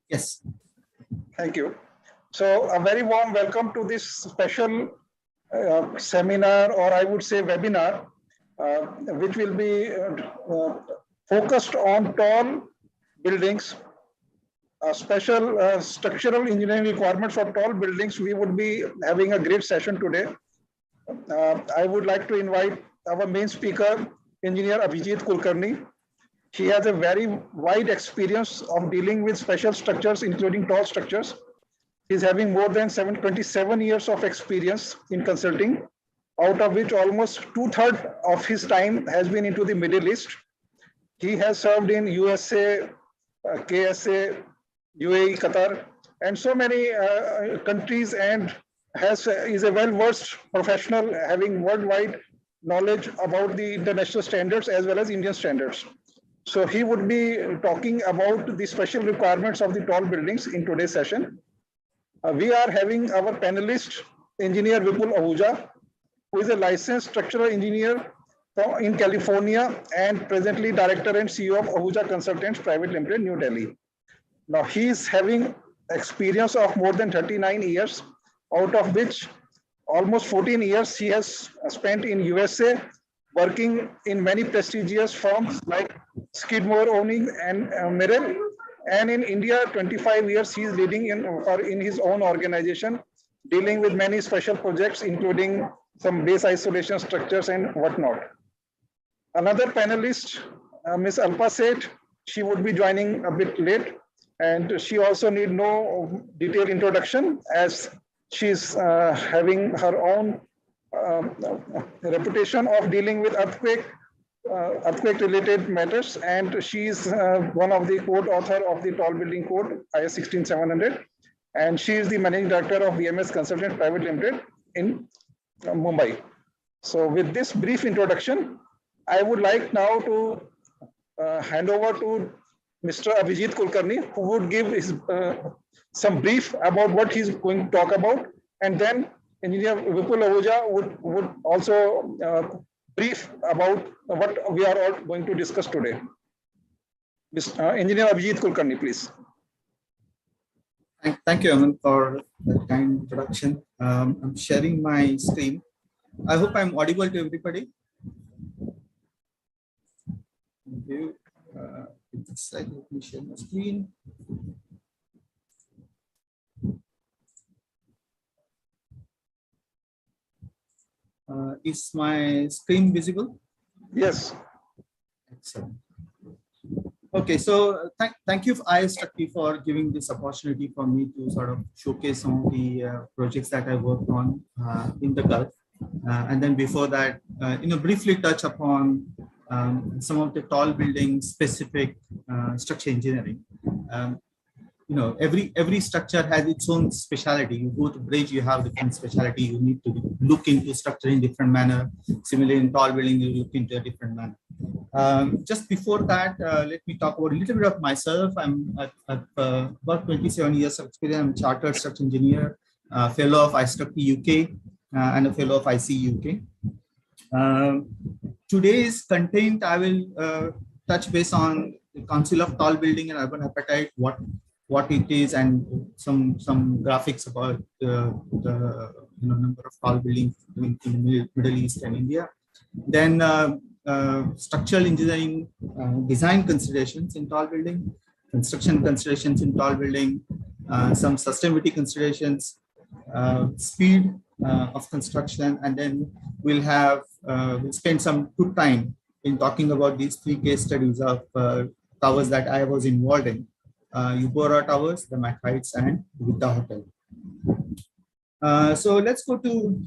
Yes. Thank you. So a very warm welcome to this special seminar, or I would say webinar, which will be focused on tall buildings, special structural engineering requirements for tall buildings. We would be having a great session today. I would like to invite our main speaker, Engineer Abhijit Kulkarni. He has a very wide experience of dealing with special structures, including tall structures. He's having more than 27 years of experience in consulting, out of which almost 2/3 of his time has been into the Middle East. He has served in USA, KSA, UAE, Qatar, and so many countries, and is a well-versed professional having worldwide knowledge about the international standards as well as Indian standards. So he would be talking about the special requirements of the tall buildings in today's session. We are having our panelist, Engineer Vipul Ahuja, who is a licensed structural engineer in California and presently Director and CEO of Ahuja Consultants Private Limited, New Delhi. Now he is having experience of more than 39 years, out of which almost 14 years he has spent in USA, working in many prestigious firms like Skidmore, Owning, and Merrill. And in India, 25 years he is leading in his own organization, dealing with many special projects, including some base isolation structures and whatnot. Another panelist, Ms. Alpa Seth, she would be joining a bit late, and she also need no detailed introduction as she's having her own reputation of dealing with earthquake-related matters, and she is one of the code author of the Tall Building Code, IS 16700, and she is the managing director of VMS Consultants Private Limited in Mumbai. So with this brief introduction, I would like now to hand over to Mr. Abhijit Kulkarni, who would give his some brief about what he's going to talk about, and then Engineer Vipul Ahuja would also brief about what we are all going to discuss today. Engineer Abhijit Kulkarni, please. Thank you, Aman, for the kind introduction. I'm sharing my screen. I hope I'm audible to everybody. Thank you. Let me share my screen. Is my screen visible? Yes. Excellent. Okay, so thank you, ISTructE, for giving this opportunity for me to sort of showcase some of the projects that I worked on in the Gulf. And then before that, briefly touch upon some of the tall building specific structure engineering. Every structure has its own specialty. You go to bridge, you have different specialty. You need to look into structure in different manner. Similarly, in tall building, you look into a different manner. Just before that, let me talk about a little bit of myself. I'm about 27 years of experience. I'm a chartered structural engineer, fellow of ISTructE UK, and a fellow of IC UK. Today's content, I will touch base on the Council of Tall Building and Urban Appetite, what it is, and some graphics about the number of tall buildings in the Middle East and India. Then structural engineering design considerations in tall building, construction considerations in tall building, some sustainability considerations, speed of construction, and then we'll spend some good time in talking about these 3 case studies of towers that I was involved in. Ubora Towers, the Mac Heights, and Vita Hotel. So let's go to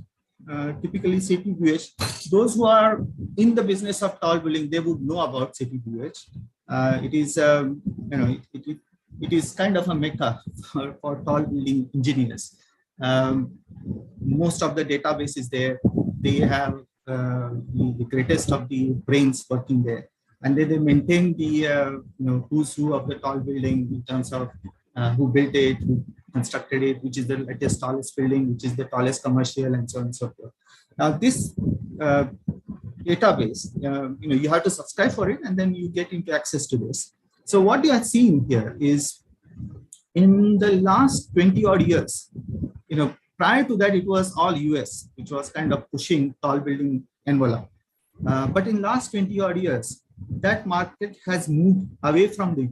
typically CTBUH. Those who are in the business of tall building, they would know about CTBUH. It is, it is kind of a mecca for tall building engineers. Most of the database is there. They have the greatest of the brains working there. And then they maintain the who's who of the tall building in terms of who built it, who constructed it, which is the latest tallest building, which is the tallest commercial, and so on and so forth. Now this database, you have to subscribe for it, and then you get into access to this. So what you are seeing here is in the last 20 odd years, prior to that, it was all US, which was kind of pushing tall building envelope. But in last 20 odd years, that market has moved away from the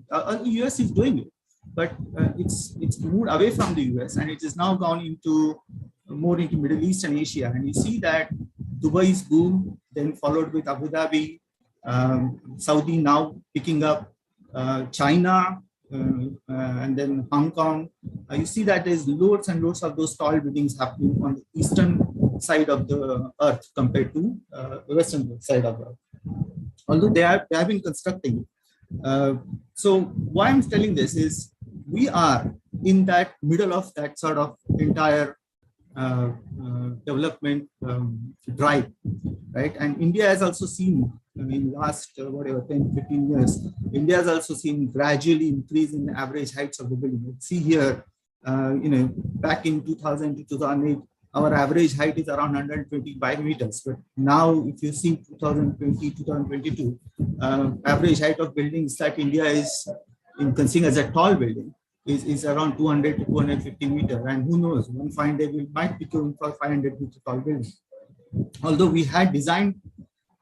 US is doing it, but it's moved away from the US, and it is now gone into more into Middle East and Asia. And you see that Dubai's boom, then followed with Abu Dhabi, Saudi now picking up, China, and then Hong Kong. You see that there's loads and loads of those tall buildings happening on the eastern side of the earth compared to the western side of the earth. Although they have been constructing. So why I'm telling this is we are in that middle of that sort of entire development drive, right? And India has also seen, in last 10, 15 years, India has also seen gradually increase in the average heights of the building. See here, back in 2000 to 2008, our average height is around 125 meters. But now, if you see 2020, 2022, average height of buildings that India is considering as a tall building is around 200 to 250 meters. And who knows, one fine day we might be going for 500 meter tall building. Although we had designed,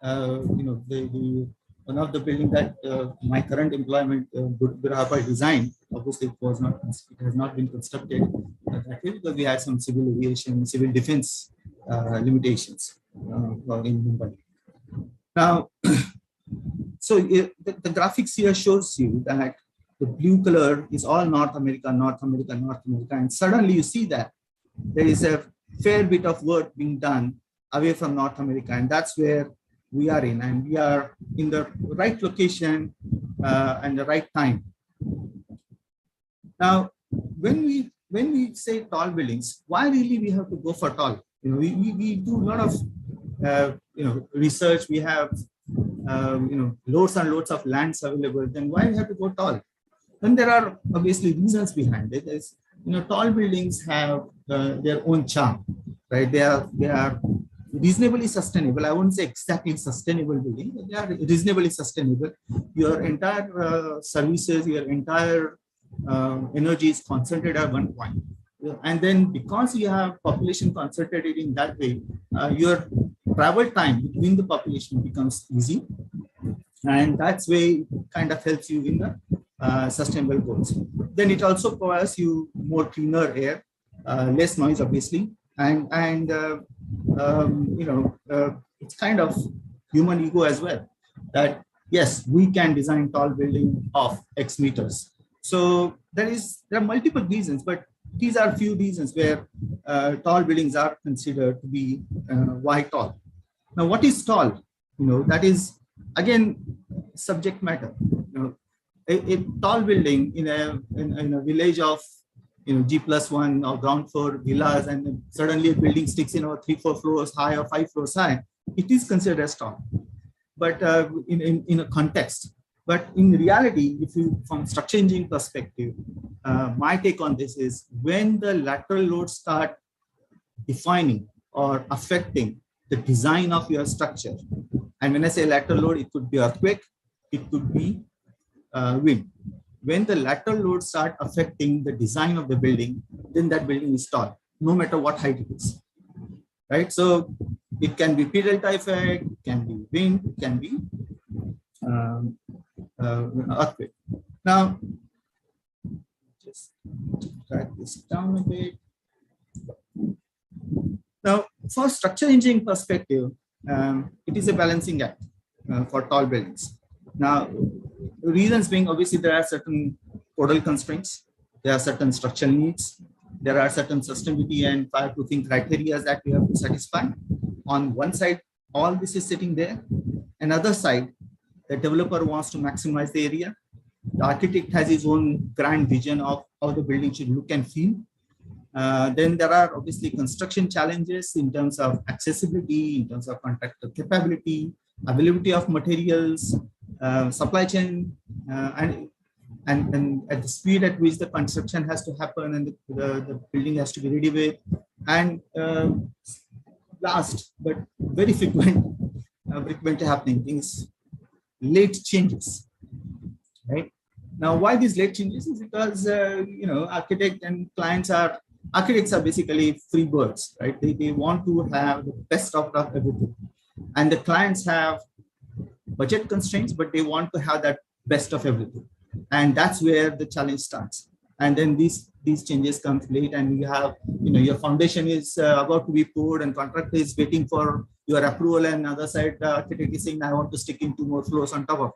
one of the building that my current employment, Ubora Towers, designed. Obviously, it has not been constructed that way because we had some civil aviation, civil defense limitations in Mumbai. Now, so the graphics here shows you that the blue color is all North America, North America, North America, and suddenly you see that there is a fair bit of work being done away from North America, and that's where we are in, and we are in the right location and the right time. Now, when we say tall buildings, why really we have to go for tall? We do a lot of research. We have loads and loads of lands available. Then why we have to go tall? And there are obviously reasons behind it. Is tall buildings have their own charm, right? They are reasonably sustainable. I wouldn't say exactly sustainable building, but they are reasonably sustainable. Your entire services, your entire energy is concentrated at one point. And then because you have population concentrated in that way, your travel time between the population becomes easy. And that's way it kind of helps you in the sustainable goals. Then it also provides you more cleaner air, less noise, obviously. And it's kind of human ego as well, that yes, we can design tall building of X meters. So there are multiple reasons, but these are few reasons where tall buildings are considered to be why tall. Now, what is tall? That is again subject matter. A tall building in a village of G+1 or ground floor villas, and then suddenly a building sticks 3-4 floors high or 5 floors high, it is considered as tall, but in a context. But in reality, from structure engineering perspective, my take on this is when the lateral loads start defining or affecting the design of your structure. And when I say lateral load, it could be earthquake, it could be wind. When the lateral loads start affecting the design of the building, then that building is tall, no matter what height it is, right? So it can be P delta effect, it can be wind, it can be earthquake. Now, just drag this down a bit. Now, for structure engineering perspective, it is a balancing act for tall buildings. Now, reasons being, obviously, there are certain codal constraints, there are certain structural needs, there are certain sustainability and fireproofing criteria that we have to satisfy. On one side, all this is sitting there. Another side, the developer wants to maximize the area. The architect has his own grand vision of how the building should look and feel. Then there are obviously construction challenges in terms of accessibility, in terms of contractor capability, availability of materials, supply chain, and at the speed at which the construction has to happen and the building has to be ready with. And last, but very frequently happening things, late changes, right? Now, why these late changes is because, architects are basically free birds, right? They want to have the best of everything. And the clients have budget constraints, but they want to have that best of everything. And that's where the challenge starts. And then these changes come late, and you have, your foundation is about to be poured and contractor is waiting for your approval, and other side, the architect is saying, I want to stick in 2 more floors on top of it.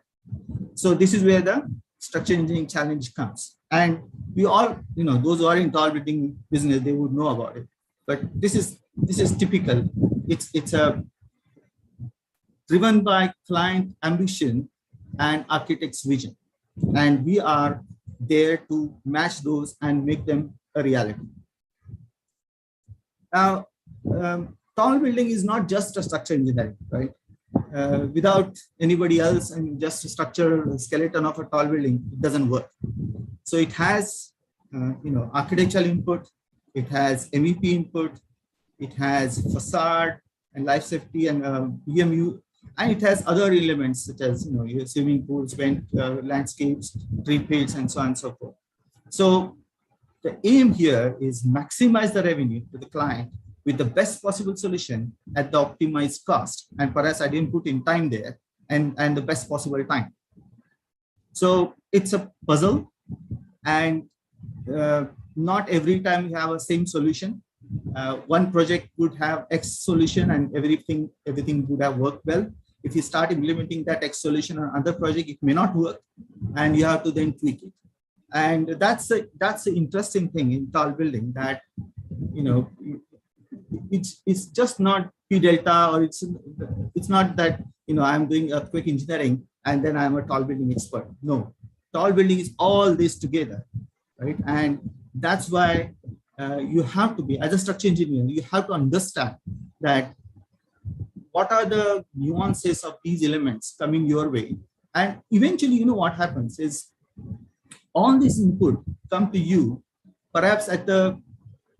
So this is where the structure engineering challenge comes. And we all, those who are in tall building business, they would know about it. But this is typical. It's a driven by client ambition and architect's vision. And we are there to match those and make them a reality. Now, tall building is not just a structure engineering, right? Without anybody else and just a structural skeleton of a tall building, it doesn't work. So it has, architectural input, it has MEP input, it has facade and life safety and BMU, and it has other elements such as, your swimming pools, vent, landscapes, tree fields, and so on and so forth. So the aim here is maximize the revenue to the client with the best possible solution at the optimized cost. And perhaps I didn't put in time there, and the best possible time. So it's a puzzle, and not every time you have a same solution. One project would have X solution and everything would have worked well. If you start implementing that X solution on another project, it may not work, and you have to then tweak it. And that's the interesting thing in tall building, that it's just not P delta, or it's not that I'm doing earthquake engineering and then I'm a tall building expert. No, tall building is all this together, right? And that's why you have to be, as a structure engineer, you have to understand that what are the nuances of these elements coming your way. And eventually, what happens is all this input come to you perhaps at the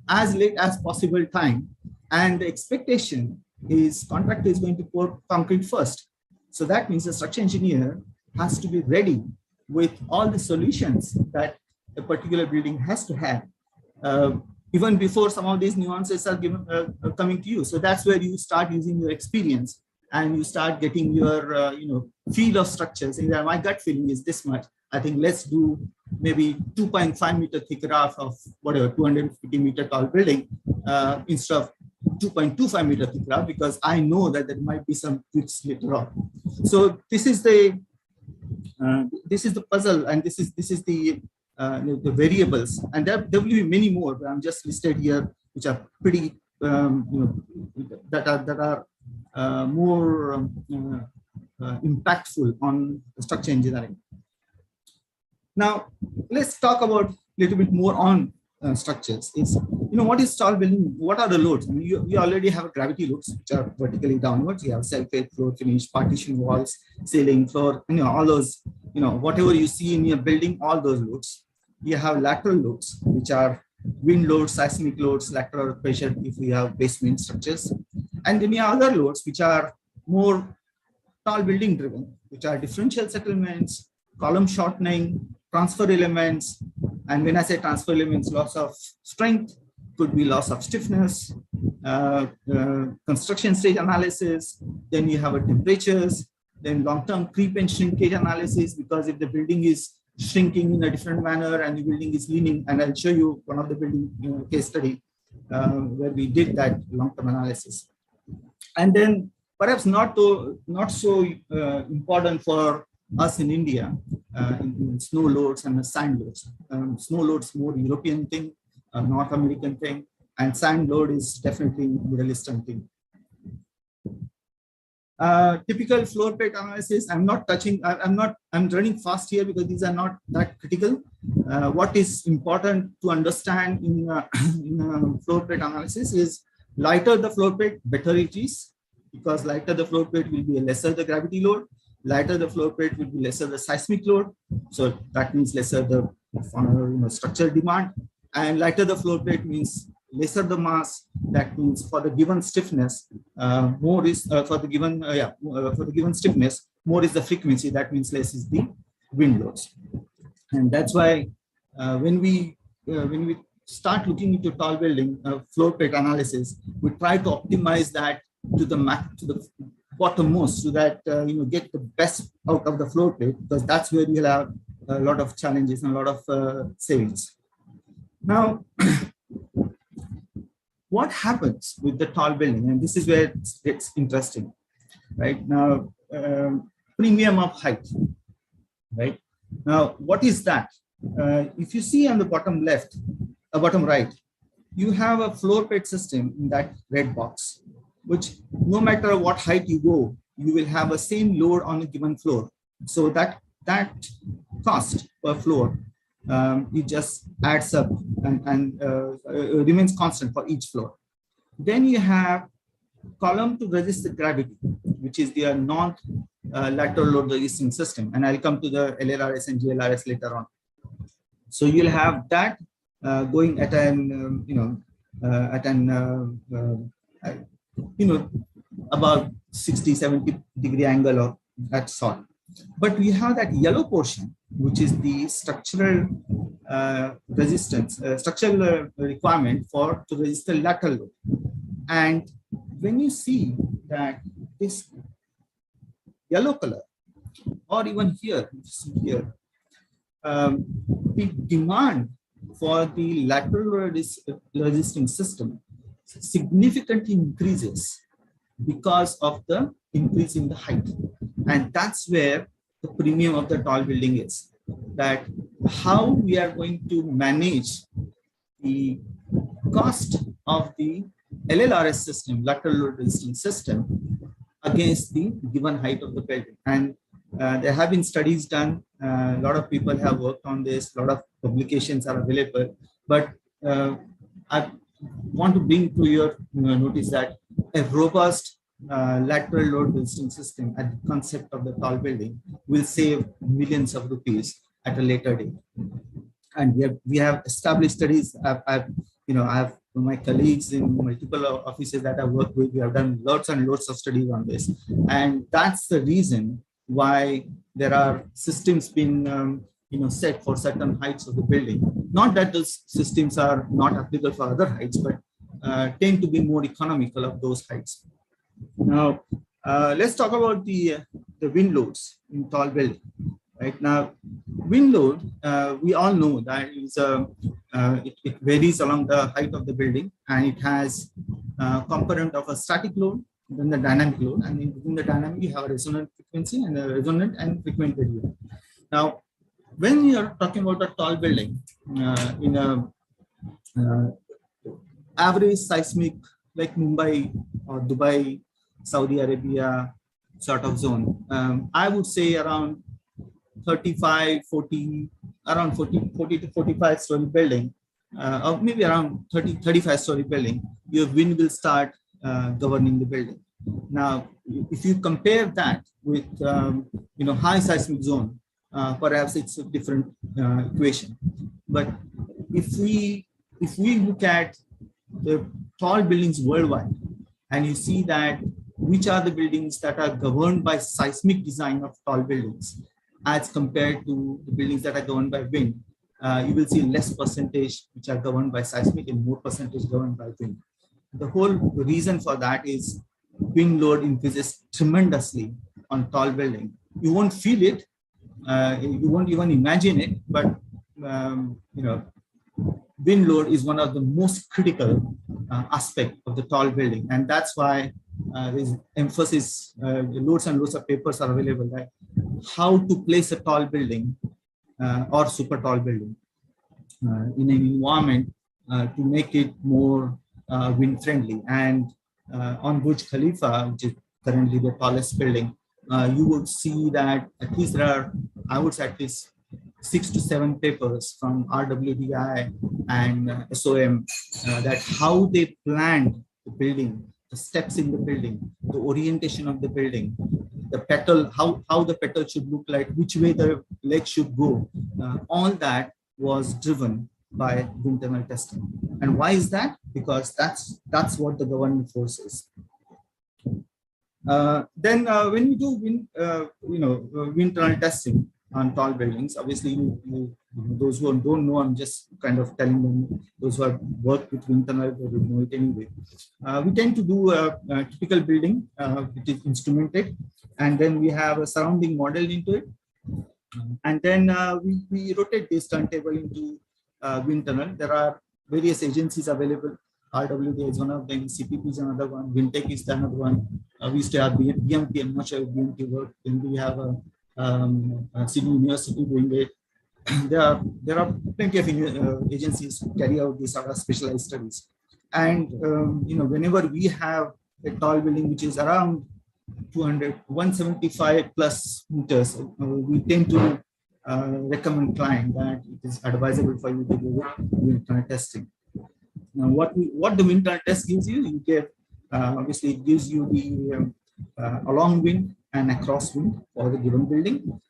as late as possible time, and the expectation is contractor is going to pour concrete first. So that means the structure engineer has to be ready with all the solutions that a particular building has to have, even before some of these nuances are coming to you. So that's where you start using your experience, and you start getting your feel of structures. Saying that my gut feeling is this much. I think let's do maybe 2.5 meter thick roof of whatever 250 meter tall building instead of 2.25 meter thick roof, because I know that there might be some tweaks later on. So this is the puzzle, and this is the variables, and there will be many more, but I'm just listed here, which are pretty that are more impactful on structure engineering. Now let's talk about a little bit more on structures. Is what is tall building? What are the loads? I mean, we already have gravity loads which are vertically downwards. You have self-faith, floor finish, partition walls, ceiling, floor, all those, whatever you see in your building, all those loads. You have lateral loads, which are wind loads, seismic loads, lateral pressure if we have basement structures. And then you have other loads which are more tall building driven, which are differential settlements, column shortening, transfer elements. And when I say transfer elements, loss of strength, could be loss of stiffness, construction stage analysis. Then you have a temperatures, then long-term creep and shrinkage analysis, because if the building is shrinking in a different manner and the building is leaning, and I'll show you one of the building case study where we did that long-term analysis. And then perhaps not so important for us in India, in snow loads and the sand loads. Snow loads more European thing, North American thing, and sand load is definitely Middle Eastern thing. Typical floor plate analysis. I'm not touching. I'm running fast here because these are not that critical. What is important to understand in floor plate analysis is lighter the floor plate, better it is, because lighter the floor plate will be lesser the gravity load. Lighter the floor plate will be lesser the seismic load. So that means lesser the structural demand, and lighter the floor plate means lesser the mass. That means for the given stiffness, more is for the given stiffness, more is the frequency. That means less is the wind loads. And that's why when we start looking into tall building floor plate analysis, we try to optimize that to the bottommost, so that get the best out of the floor plate, because that's where you'll have a lot of challenges and a lot of savings. Now, what happens with the tall building, and this is where it gets interesting, right? Now, premium of height, right? Now, what is that? If you see on the bottom left, bottom right, you have a floor plate system in that red box, which no matter what height you go, you will have a same load on a given floor. So that cost per floor, it just adds up and remains constant for each floor. Then you have column to resist the gravity, which is the non-lateral load resisting system. And I'll come to the LLRS and GLRS later on. So you'll have that going at an, about 60, 70 degree angle or that sort. But we have that yellow portion, which is the structural resistance, structural requirement to resist the lateral load. And when you see that this yellow color, or even here, the demand for the lateral resisting system significantly increases because of the increase in the height. And that's where the premium of the tall building is, that how we are going to manage the cost of the LLRS system, lateral load resisting system, against the given height of the building. And there have been studies done. A lot of people have worked on this. A lot of publications are available. But I want to bring to your notice that a robust lateral load resisting system at the concept of the tall building will save millions of rupees at a later date. And we have established studies. I have my colleagues in multiple offices that I work with. We have done lots and lots of studies on this, and that's the reason why there are systems being set for certain heights of the building. Not that those systems are not applicable for other heights, but tend to be more economical of those heights. Now, let's talk about the wind loads in tall building. Right now, wind load, we all know that it varies along the height of the building, and it has a component of a static load, then the dynamic load, and in the dynamic you have a resonant frequency and a resonant and frequent variable. Now, when you are talking about a tall building in a average seismic like Mumbai or Dubai, Saudi Arabia sort of zone, I would say around 35, 40, around 40 to 45 story building, or maybe around 30, 35 story building, your wind will start governing the building. Now, if you compare that with, high seismic zone, perhaps it's a different equation. But if we look at the tall buildings worldwide, and you see that which are the buildings that are governed by seismic design of tall buildings, as compared to the buildings that are governed by wind, you will see less percentage which are governed by seismic and more percentage governed by wind. The whole reason for that is wind load increases tremendously on tall building. You won't feel it, you won't even imagine it, but wind load is one of the most critical aspect of the tall building, and that's why there's emphasis. Loads and loads of papers are available, like how to place a tall building or super tall building in an environment to make it more wind friendly. And on Burj Khalifa, which is currently the tallest building, you would see that at least there are, I would say, at least 6 to 7 papers from RWDI and SOM that how they planned the building, the steps in the building, the orientation of the building, the petal, how the petal should look like, which way the leg should go. All that was driven by wind tunnel testing. And why is that? Because that's what the governing force is. Then when you do wind tunnel testing, on tall buildings. Obviously, those who don't know, I'm just kind of telling them, those who have worked with wind tunnel, they will know it anyway. We tend to do a typical building, which is instrumented, and then we have a surrounding model into it. And then we rotate this turntable into wind tunnel. There are various agencies available. RWD is one of them, CPP is another one, Windtech is another one. We used to have BMT, I'm not sure if BMT work. Then we have a Sydney University doing it. There are plenty of agencies who carry out these sort of specialized studies. And whenever we have a tall building which is around 175 plus meters, we tend to recommend client that it is advisable for you to do wind tunnel testing. Now, what the wind tunnel test gives you, you get obviously it gives you the along wind and across wind for the given building.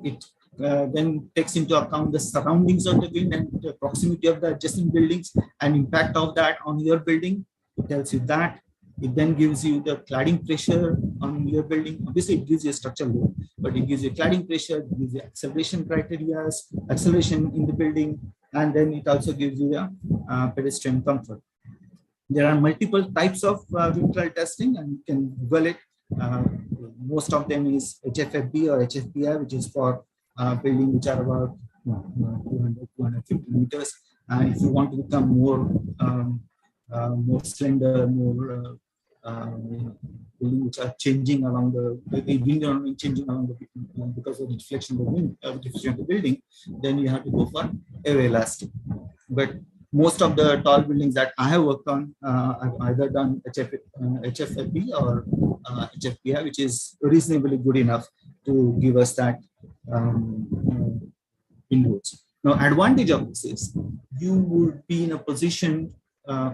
It then takes into account the surroundings of the wind and the proximity of the adjacent buildings and impact of that on your building. It tells you that. It then gives you the cladding pressure on your building. Obviously, it gives you a structural load, but it gives you cladding pressure, it gives you acceleration criteria, acceleration in the building, and then it also gives you a pedestrian comfort. There are multiple types of wind tunnel testing, and you can Google it. Most of them is HFFB or HFPI, which is for building which are about 200, 250 meters. And if you want to become more slender, more building which are changing along the wind changing along the because of the deflection of the wind, deflection of the building, then you have to go for air elastic. But most of the tall buildings that I have worked on, I've either done HFFB or HFPI, which is reasonably good enough to give us that inroads. Now, advantage of this is you would be in a position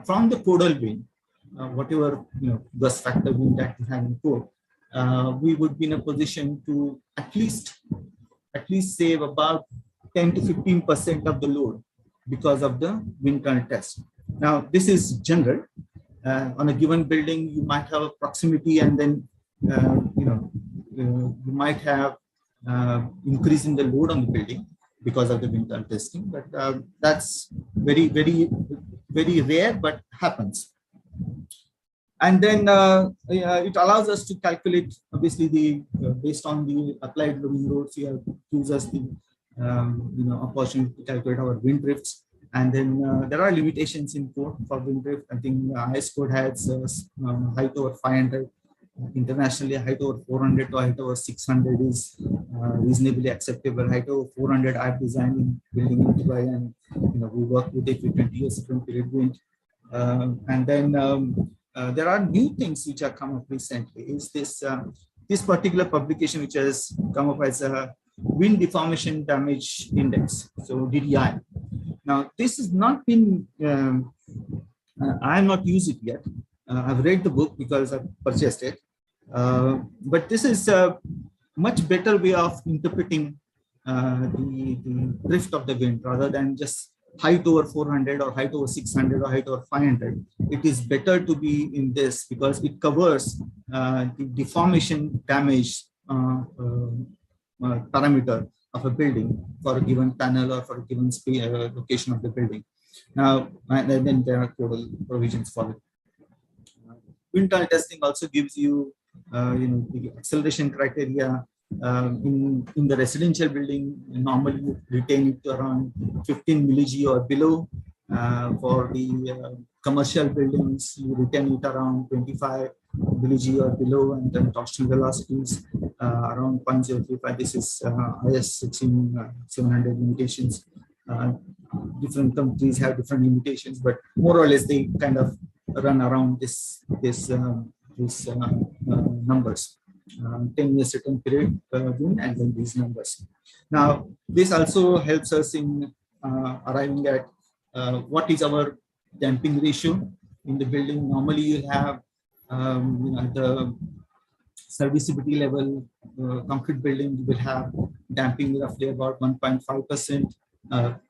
from the codal wind, whatever gust factor wind that we have in code, we would be in a position to at least save about 10 to 15% of the load because of the wind tunnel test. Now, this is general. On a given building, you might have a proximity, and then you might have increase in the load on the building because of the wind tunnel testing. But that's very, very, very rare, but happens. And then it allows us to calculate, obviously, the based on the applied loading loads, here gives us the opportunity to calculate our wind drifts. And then there are limitations in code for wind drift. I think IS code has height over 500. Internationally, height over 400 to height over 600 is reasonably acceptable. Height over 400, I've designed in building in Dubai, and we work with it with 20 years from period wind. And then there are new things which have come up recently. Is this particular publication which has come up as a wind deformation damage index, so DDI. Now, this has not been. I have not used it yet. I've read the book because I've purchased it. But this is a much better way of interpreting the drift of the wind rather than just height over 400 or height over 600 or height over 500. It is better to be in this because it covers the deformation damage parameter of a building for a given panel or for a given location of the building. Now, and then there are codal provisions for it. Wind tunnel testing also gives you, the acceleration criteria. In the residential building, normally you retain it to around 15 millig or below. For the commercial buildings, you retain it around 25 millig or below, and then torsional velocities around 0.035. This is IS 16700 limitations. Different countries have different limitations, but more or less they kind of run around this numbers. 10 years return period wind, and then these numbers. Now, this also helps us in arriving at what is our damping ratio in the building. Normally, you have at the serviceability level, concrete building, you will have damping roughly about 1.5%,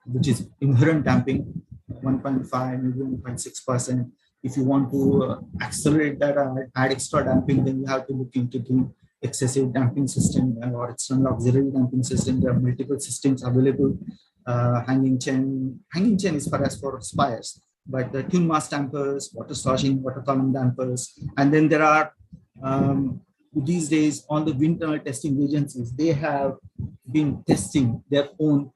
which is inherent damping, 1.5, maybe 1.6%. If you want to accelerate that, add extra damping, then you have to look into the excessive damping system or external auxiliary damping system. There are multiple systems available. Hanging chain is perhaps for spires, but the tune mass dampers, water sloshing, water column dampers, and then there are these days all the wind tunnel testing agencies, they have been testing their own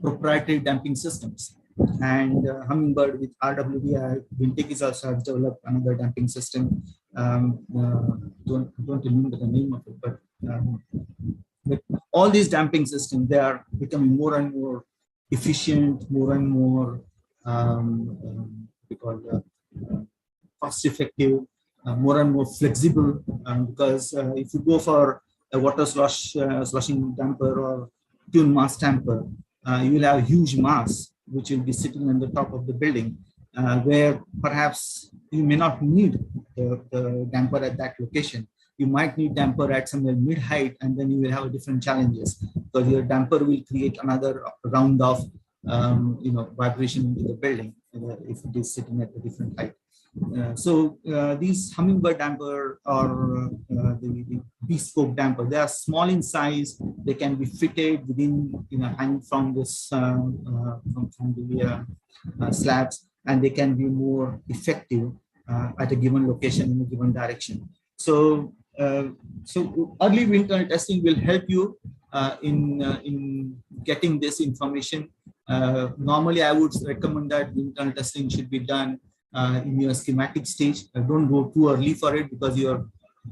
proprietary damping systems. And Hummingbird with RWDI, Windtech also has developed another damping system. Don't remember the name of it, but all these damping systems, they are becoming more and more efficient, more and more cost effective, more and more flexible. Because if you go for a water sloshing damper or tune mass damper, you will have huge mass which will be sitting on the top of the building, where perhaps you may not need the damper at that location. You might need damper at somewhere mid-height, and then you will have different challenges because your damper will create another round of vibration into the building if it is sitting at a different height. So these Hummingbird damper or the bespoke damper, they are small in size. They can be fitted within, hanging from this from the slabs, and they can be more effective at a given location in a given direction. So so early wind tunnel testing will help you in getting this information. Normally, I would recommend that wind tunnel testing should be done in your schematic stage. Don't go too early for it because your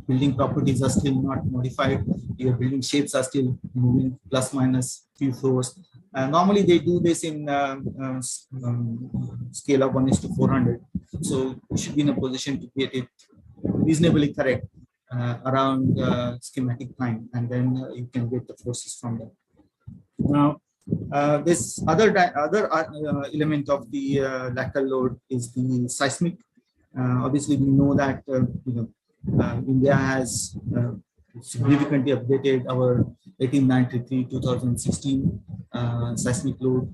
building properties are still not modified. Your building shapes are still moving plus minus few floors. Normally, they do this in scale of 1:400. So you should be in a position to get it reasonably correct around schematic time, and then you can get the forces from there. Now, this other element of the lateral load is the seismic. Obviously, we know that India has significantly updated our 1893-2016 seismic load,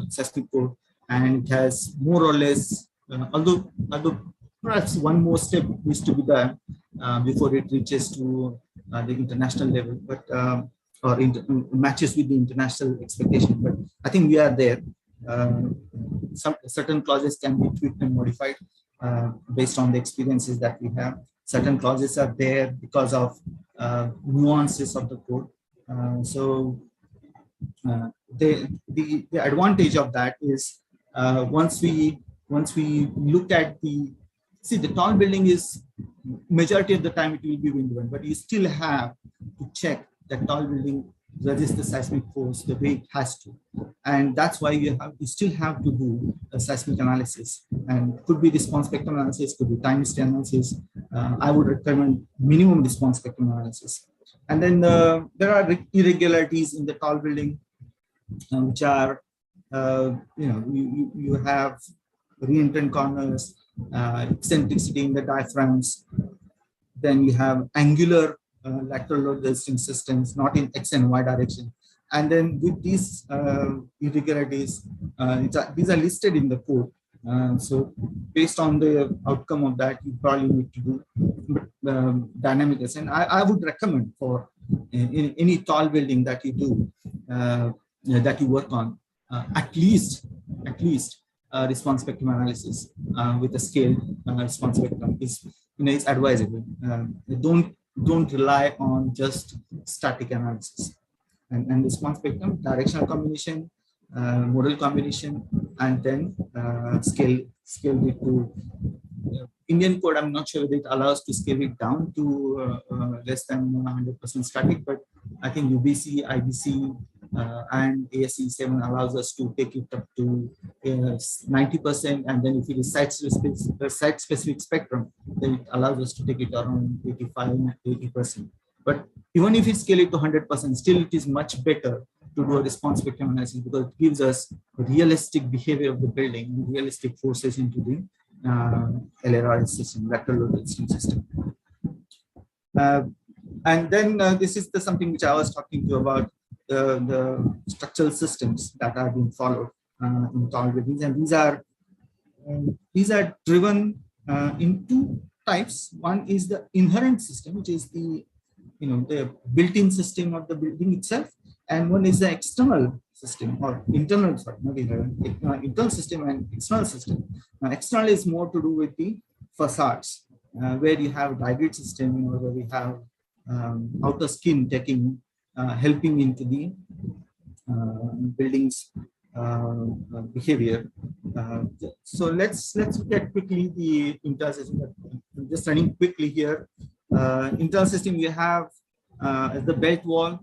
seismic code, and it has more or less, although perhaps one more step needs to be done before it reaches to the international level, but or matches with the international expectation. But I think we are there. Some certain clauses can be tweaked and modified based on the experiences that we have. Certain clauses are there because of nuances of the code. So the advantage of that is once we look at the tall building is majority of the time it will be wind driven, but you still have to check that tall building resists the seismic force the way it has to, and that's why you still have to do a seismic analysis, and could be response spectrum analysis, could be time history analysis. I would recommend minimum response spectrum analysis. And then there are irregularities in the tall building, which are you have reentrant corners, eccentricity in the diaphragms. Then you have angular lateral load resisting systems, not in X and Y direction. And then with these irregularities, these are listed in the code. So based on the outcome of that, you probably need to do dynamic assessment. I would recommend for in any tall building that you do, that you work on, at least response spectrum analysis with a scale response spectrum is advisable. Don't rely on just static analysis. And response spectrum, directional combination, modal combination, and then scale it to Indian code. I'm not sure whether it allows to scale it down to less than 100% static, but I think UBC, IBC, and ASCE 7 allows us to take it up to 90%, and then if it is site-specific spectrum, then it allows us to take it around 85-80%. But even if it scale it to 100%, still it is much better to do a response spectrum analysis because it gives us realistic behavior of the building and realistic forces into the LRR system, lateral load resisting system. And then this is something which I was talking to you about, the structural systems that are being followed in tall buildings, and these are driven in two types. One is the inherent system, which is the the built-in system of the building itself, and one is the external system or internal, sorry, not internal system and external system. Now, external is more to do with the facades, where you have digit system or where we have outer skin taking helping into the building's behavior. So let's look at quickly the internal system. I'm just running quickly here. Internal system, you have the belt wall,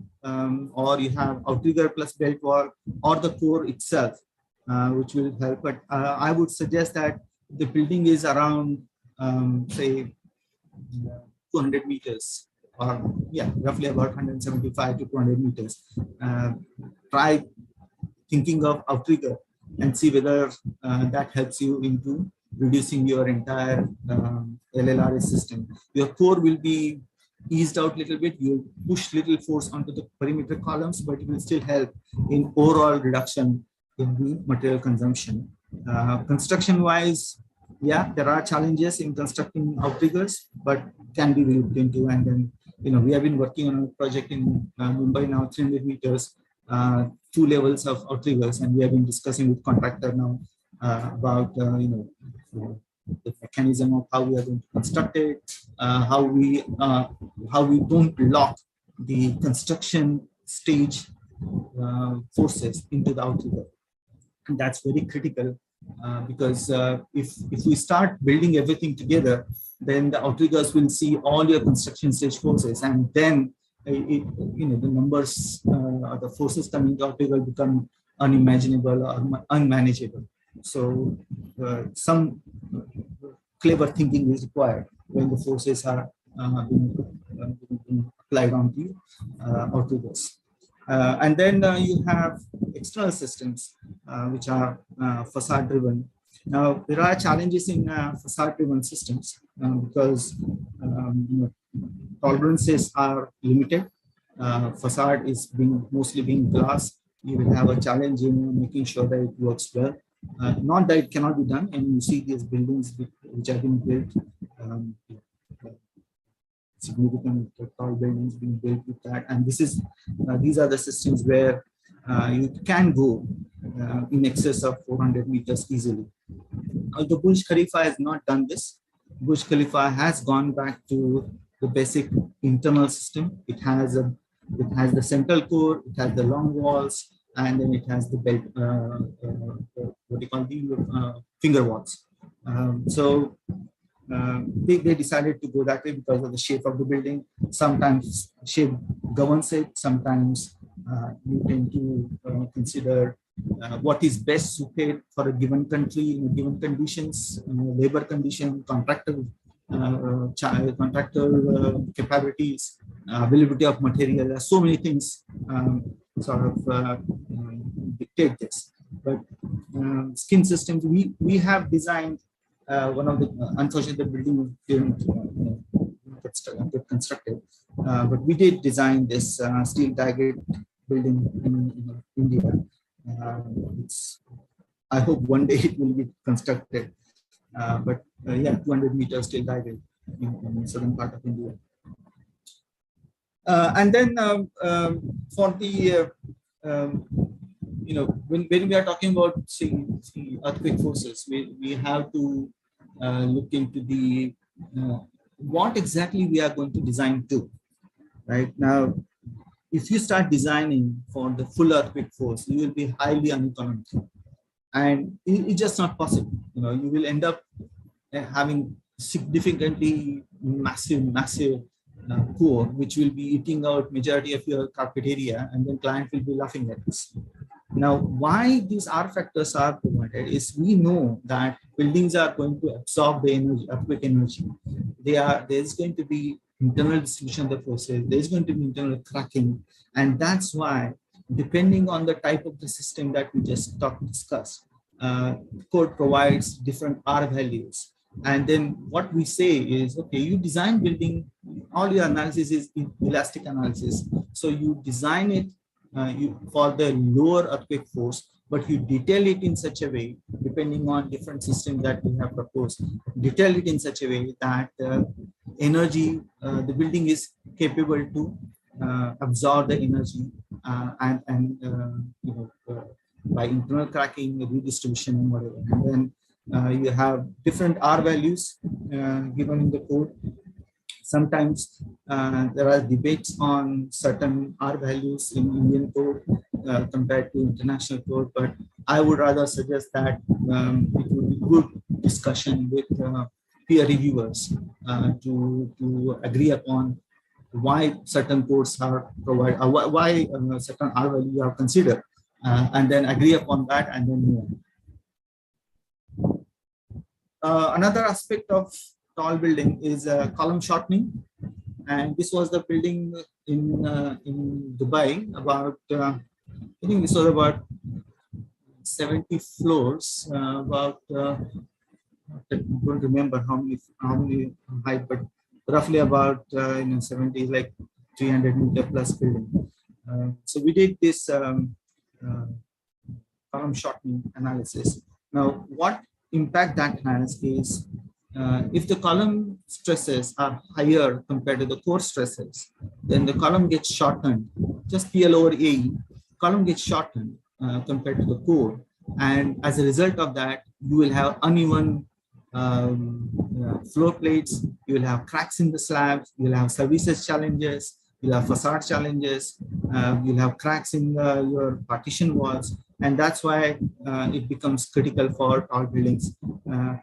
or you have outrigger plus belt wall, or the core itself, which will help. But I would suggest that the building is around, say, 200 meters, or yeah, roughly about 175 to 200 meters. Try thinking of outrigger and see whether that helps you into reducing your entire LLRS system. Your core will be eased out a little bit. You push little force onto the perimeter columns, but it will still help in overall reduction in the material consumption. Construction wise, yeah, there are challenges in constructing outriggers, but can be looked into. And then, we have been working on a project in Mumbai now, 300 meters, 2 levels of outriggers, and we have been discussing with contractor now about the mechanism of how we are going to construct it, how we don't lock the construction stage forces into the outrigger. And that's very critical, because if we start building everything together, then the outriggers will see all your construction stage forces, and then the numbers or the forces coming to outrigger become unimaginable or unmanageable. So some clever thinking is required when the forces are being applied on the outriggers. And then you have external systems, which are facade driven. Now, there are challenges in facade driven systems because tolerances are limited. Facade is mostly being glass. You will have a challenge in making sure that it works well. Not that it cannot be done, and you see these buildings which have been built, significant tall buildings being built with that. And these are the systems where you can go in excess of 400 meters easily. Although Burj Khalifa has not done this, Burj Khalifa has gone back to the basic internal system. It has the central core, it has the long walls, and then it has the belt, what you call the finger walls. So they decided to go that way because of the shape of the building. Sometimes shape governs it. Sometimes you tend to consider what is best suited for a given country in given conditions, labor condition, contractor capabilities, availability of material. There are so many things dictate this. But skin systems, we have designed one of the unfortunately the building didn't get constructed, but we did design this steel target building in India. I hope one day it will be constructed, but yeah, 200 meters steel target in the southern part of India. And then for the when we are talking about earthquake forces, we have to look into the what exactly we are going to design to. Right now, if you start designing for the full earthquake force, you will be highly uneconomical, and it's just not possible. You will end up having significantly massive core, which will be eating out majority of your carpet area, and then client will be laughing at us. Now, why these R factors are provided is we know that buildings are going to absorb the energy, earthquake energy. There's going to be internal distribution of the forces, there's going to be internal cracking, and that's why, depending on the type of the system that we just discussed, code provides different R values. And then what we say is, okay, you design building, all your analysis is elastic analysis. So you design it for the lower earthquake force, but you detail it in such a way, depending on different systems that we have proposed, detail it in such a way that energy, the building is capable to absorb the energy and by internal cracking, redistribution, and whatever. And then you have different R values given in the code. Sometimes there are debates on certain R values in Indian code compared to international code, but I would rather suggest that it would be good discussion with peer reviewers to agree upon why certain codes are provided, why certain R value are considered, and then agree upon that and then move on. Another aspect of tall building is column shortening, and this was the building in Dubai. About I think this was about 70 floors. I don't remember how many height, but roughly about 70, like 300-meter plus building. So we did this column shortening analysis. Now, what impact that has is if the column stresses are higher compared to the core stresses, then the column gets shortened. Just PL over AE, column gets shortened compared to the core. And as a result of that, you will have uneven floor plates, you will have cracks in the slabs, you will have services challenges, you'll have facade challenges, you'll have cracks in your partition walls. And that's why it becomes critical for tall buildings.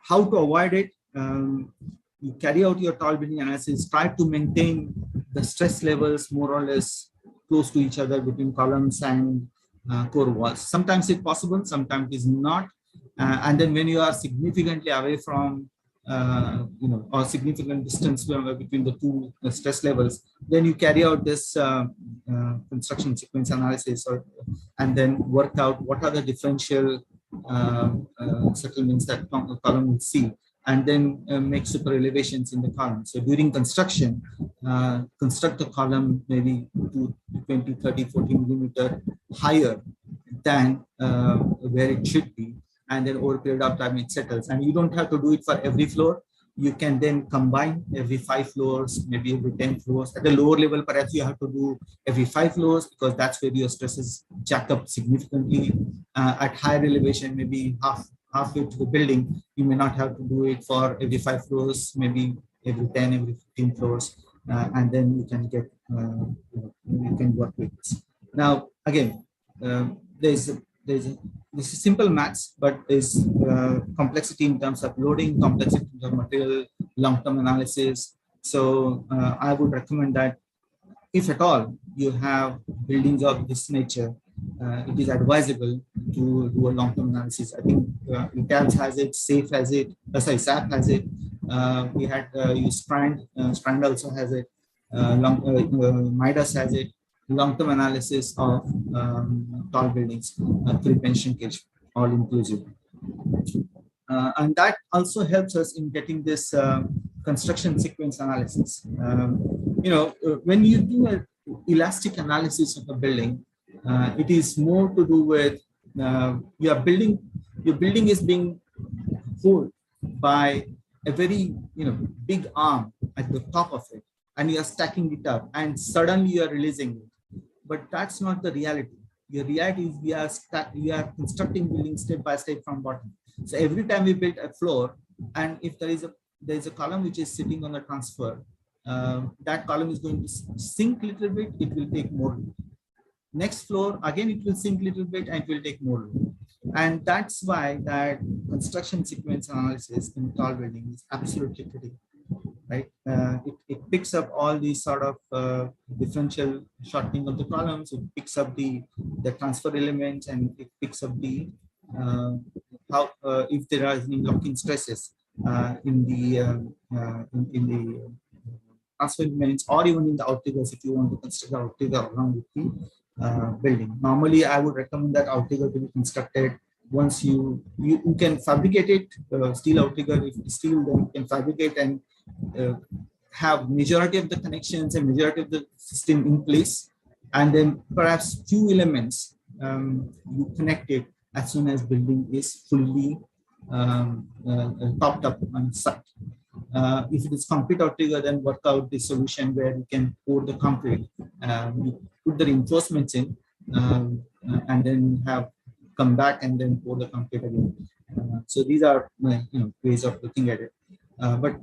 How to avoid it? You carry out your tall building analysis, try to maintain the stress levels more or less close to each other between columns and core walls. Sometimes it's possible, sometimes it's not. And then when you are significantly away from, or significant distance between the two stress levels, then you carry out this construction sequence analysis, and then work out what are the differential settlements that the column will see, and then make super elevations in the column. So during construction, construct the column maybe to 20, 30, 40 millimeter higher than where it should be. And then over a period of time, it settles. And you don't have to do it for every floor. You can then combine every 5 floors, maybe every 10 floors. At the lower level, perhaps you have to do every 5 floors because that's where your stresses jack up significantly. At higher elevation, maybe halfway to the building, you may not have to do it for every 5 floors, maybe every 10, every 15 floors. And then you can get, you can work with this. Now, again, this is simple maths, but there's complexity in terms of loading, complexity in terms of material, long-term analysis. So I would recommend that if at all you have buildings of this nature, it is advisable to do a long-term analysis. I think ITALS has it, SAFE has it, SAP has it. We had used Strand also has it, Midas has it. Long-term analysis of tall buildings, 3 pension cage, all inclusive. And that also helps us in getting this construction sequence analysis. When you do an elastic analysis of a building, it is more to do with your building is being pulled by a very big arm at the top of it, and you are stacking it up, and suddenly you are releasing it. But that's not the reality. The reality is we are constructing buildings step by step from bottom. So every time we build a floor, and if there is a column which is sitting on the transfer, that column is going to sink a little bit. It will take more load. Next floor, again, it will sink a little bit and it will take more load. And that's why that construction sequence analysis in tall building is absolutely critical. Right, it picks up all these sort of differential shortening of the columns. It picks up the transfer elements, and it picks up the how if there are any lock-in stresses in the transfer elements, or even in the outriggers if you want to construct the outrigger along with the building. Normally, I would recommend that outrigger to be constructed. Once you can fabricate it, steel outrigger. If it's steel, then you can fabricate and have majority of the connections and majority of the system in place, and then perhaps few elements you connect it as soon as building is fully topped up on site. If it is concrete or trigger, then work out the solution where you can pour the concrete, you put the reinforcements in, and then have come back and then pour the concrete again. So these are ways of looking at it. But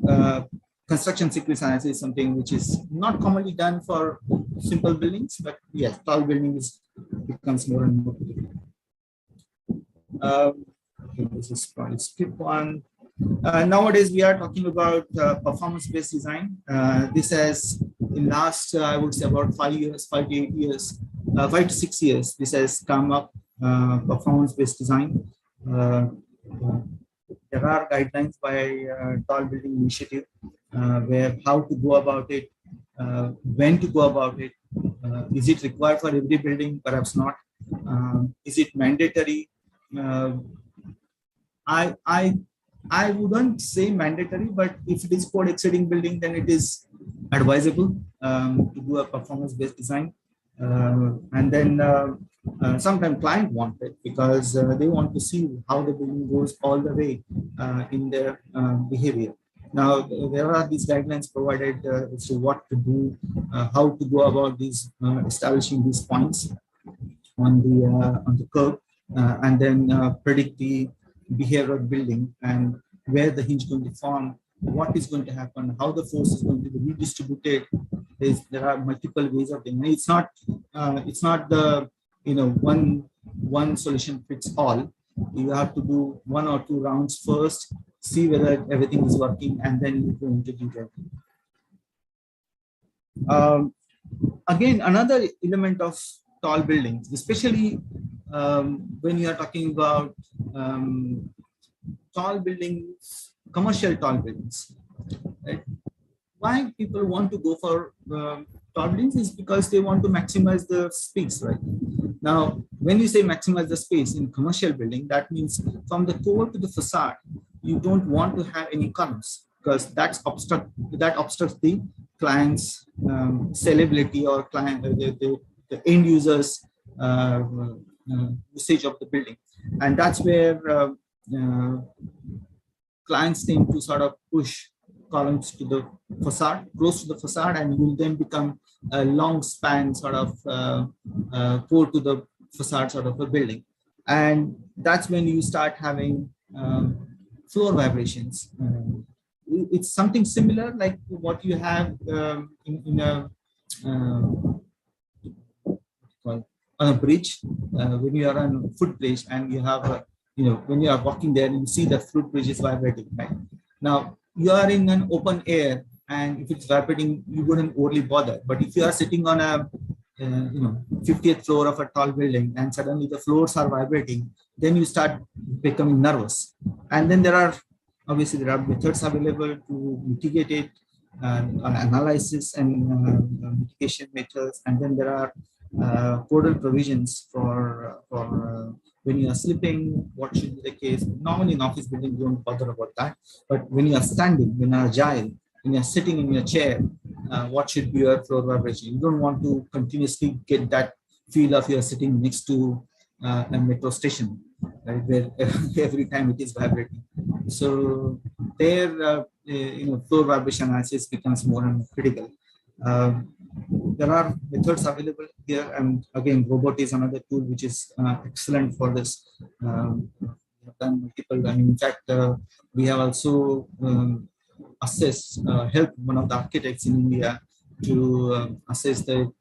construction sequence analysis is something which is not commonly done for simple buildings, but yes, tall buildings becomes more and more difficult. Okay, this is probably skip one. Nowadays, we are talking about performance-based design. This has, in last, I would say, about 5 years, 5 to 8 years, 5 to 6 years, this has come up, performance-based design. There are guidelines by Tall Building Initiative, where how to go about it, when to go about it. Is it required for every building? Perhaps not. Is it mandatory? I wouldn't say mandatory, but if it is code exceeding building, then it is advisable to do a performance-based design. And then sometimes client want it because they want to see how the building goes all the way in their behavior. Now, there are these guidelines provided as to what to do, how to go about these establishing these points on the curve, and then predict the behavior of building and where the hinge is going to form, what is going to happen, how the force is going to be redistributed. There are multiple ways of doing it. It's not the one solution fits all. You have to do 1 or 2 rounds first, see whether everything is working, and then you go into detail. Again, another element of tall buildings, especially when you are talking about tall buildings, commercial tall buildings, right? Why people want to go for tall buildings is because they want to maximize the space, right? Now, when you say maximize the space in commercial building, that means from the core to the facade, you don't want to have any columns because that obstructs the client's sellability or the end users usage of the building. And that's where clients tend to sort of push columns to the facade, close to the facade, and will then become a long span sort of core to the facade sort of a building. And that's when you start having floor vibrations. It's something similar like what you have in a on a bridge when you are on a footbridge and you have when you are walking there, you see the footbridge is vibrating, right? Now you are in an open air, and if it's vibrating, you wouldn't overly bother. But if you are sitting on a 50th floor of a tall building and suddenly the floors are vibrating, then you start becoming nervous. And then there are methods available to mitigate it, analysis and mitigation methods, and then there are codal provisions for when you are sleeping, what should be the case. Normally in office building, you don't bother about that. But when you are standing, when you are agile, when you are sitting in your chair, what should be your floor vibration? You don't want to continuously get that feel of you're sitting next to a metro station, right, where every time it is vibrating. So there, floor vibration analysis becomes more and more critical. There are methods available here, and again, robot is another tool which is excellent for this. We have done multiple. In fact, we have also helped one of the architects in India to assess the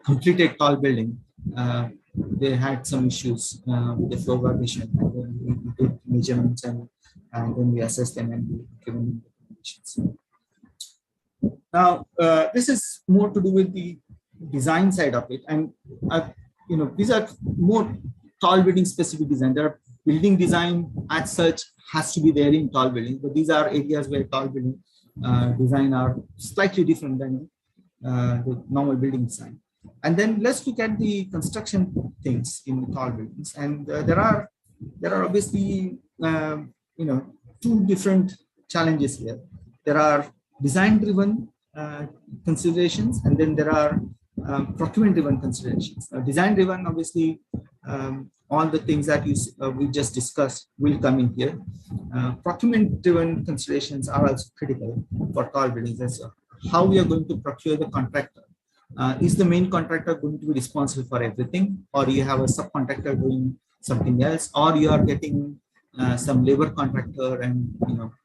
completed tall building. They had some issues with the floor vibration, and then we did measurements and then we assessed them and we given them the conditions. Now, this is more to do with the design side of it, and these are more tall building specific design. There are building design as such has to be there in tall buildings, but these are areas where tall building design are slightly different than the normal building design. And then let's look at the construction things in tall buildings, and there are obviously two different challenges here. There are design-driven considerations, and then there are procurement-driven considerations. Design-driven, obviously, all the things that we just discussed will come in here. Procurement-driven considerations are also critical for tall buildings. As how we are going to procure the contractor. Is the main contractor going to be responsible for everything, or you have a subcontractor doing something else, or you are getting some labor contractor and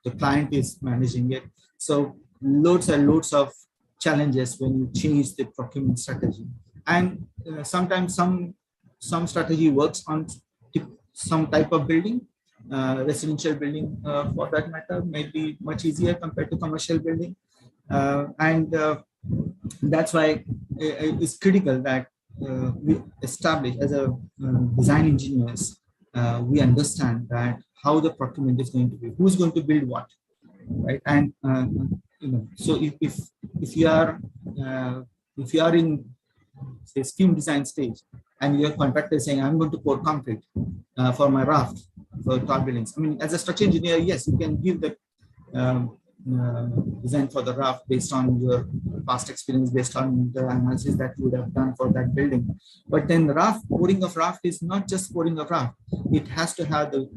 the client is managing it? So loads and loads of challenges when you change the procurement strategy. And sometimes some strategy works on some type of building. Residential building, for that matter, may be much easier compared to commercial building. And that's why it's critical that we establish as a design engineers, we understand that how the procurement is going to be, who's going to build what, right? And so if you are in, say, scheme design stage, and your contractor is saying, I'm going to pour concrete for my raft for tall buildings. I mean, as a structural engineer, yes, you can give the design for the raft based on your past experience, based on the analysis that you would have done for that building. But then pouring of raft is not just pouring of raft. It has to have the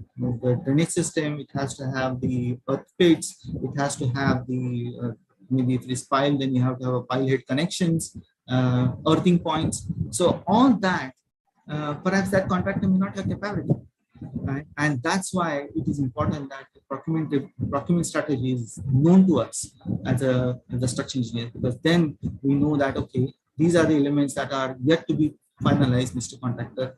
drainage system. It has to have the earth pits. It has to have the, maybe if it is pile, then you have to have a pile head connections, earthing points. So all that, perhaps that contractor may not have capability. Right? And that's why it is important that the procurement strategy is known to us as a structural engineer, because then we know that, okay, these are the elements that are yet to be finalized, Mr. Contractor.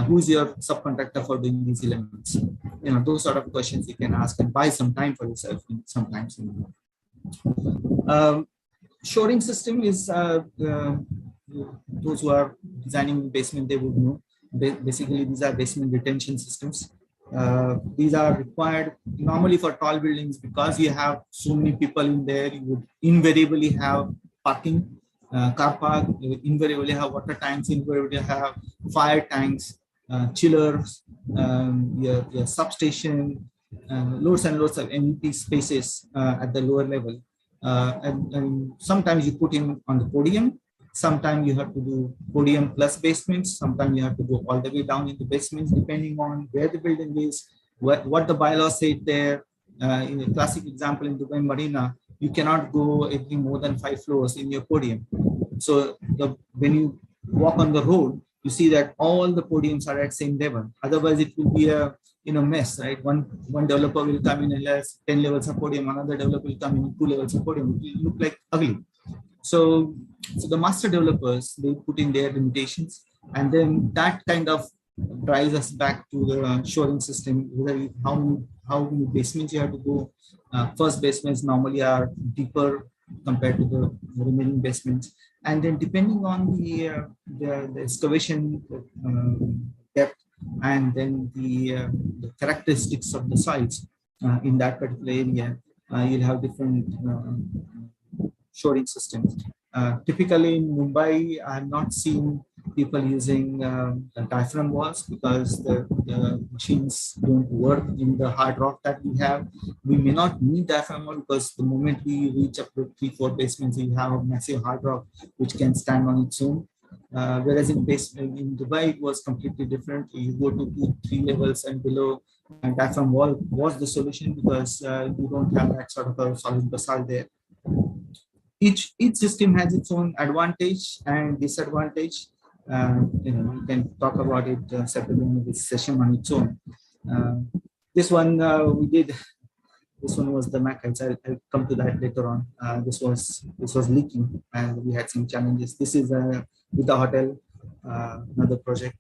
Who is your subcontractor for doing these elements? Those sort of questions you can ask and buy some time for yourself sometimes. Shoring system is, those who are designing basement, they would know. Basically, these are basement retention systems. These are required normally for tall buildings because you have so many people in there. You would invariably have parking, car park, you would invariably have water tanks, invariably have fire tanks, chillers, your substation, loads and loads of empty spaces at the lower level. And sometimes you put in on the podium. Sometimes you have to do podium plus basements. Sometimes you have to go all the way down into basements, depending on where the building is, what the bylaws say there. In a classic example in Dubai Marina, you cannot go anything more than 5 floors in your podium. So when you walk on the road, you see that all the podiums are at same level. Otherwise, it will be a mess, right? One developer will come in and has 10 levels of podium. Another developer will come in with 2 levels of podium. It will look like ugly. So the master developers, they put in their limitations, and then that kind of drives us back to the shoring system. How many basements you have to go. First basements normally are deeper compared to the remaining basements, and then depending on the excavation depth, and then the characteristics of the sites in that particular area, you'll have different shoring systems. Typically in Mumbai, I have not seen people using diaphragm walls because the machines don't work in the hard rock that we have. We may not need diaphragm wall because the moment we reach up to 3-4 basements, we have a massive hard rock which can stand on its own. Whereas in Dubai, it was completely different. You go to 2-3 levels and below, and diaphragm wall was the solution because you don't have that sort of a solid basalt there. Each system has its own advantage and disadvantage. We can talk about it separately in this session on its own. This one we did. This one was the machites. I'll come to that later on. This was leaking, and we had some challenges. This is with the hotel, another project.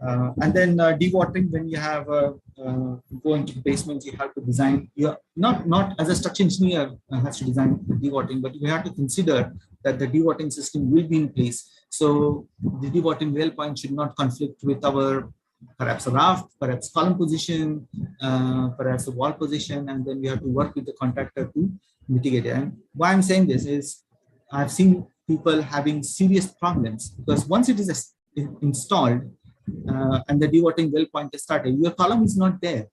And then dewatering, when you have go into basements, you have to design. You're not as a structural engineer has to design the dewatering, but you have to consider that the dewatering system will be in place. So the dewatering well point should not conflict with our perhaps a raft, perhaps column position, perhaps a wall position, and then we have to work with the contractor to mitigate it. And why I'm saying this is I've seen people having serious problems because once it is installed, and the dewatering well point is started, your column is not there,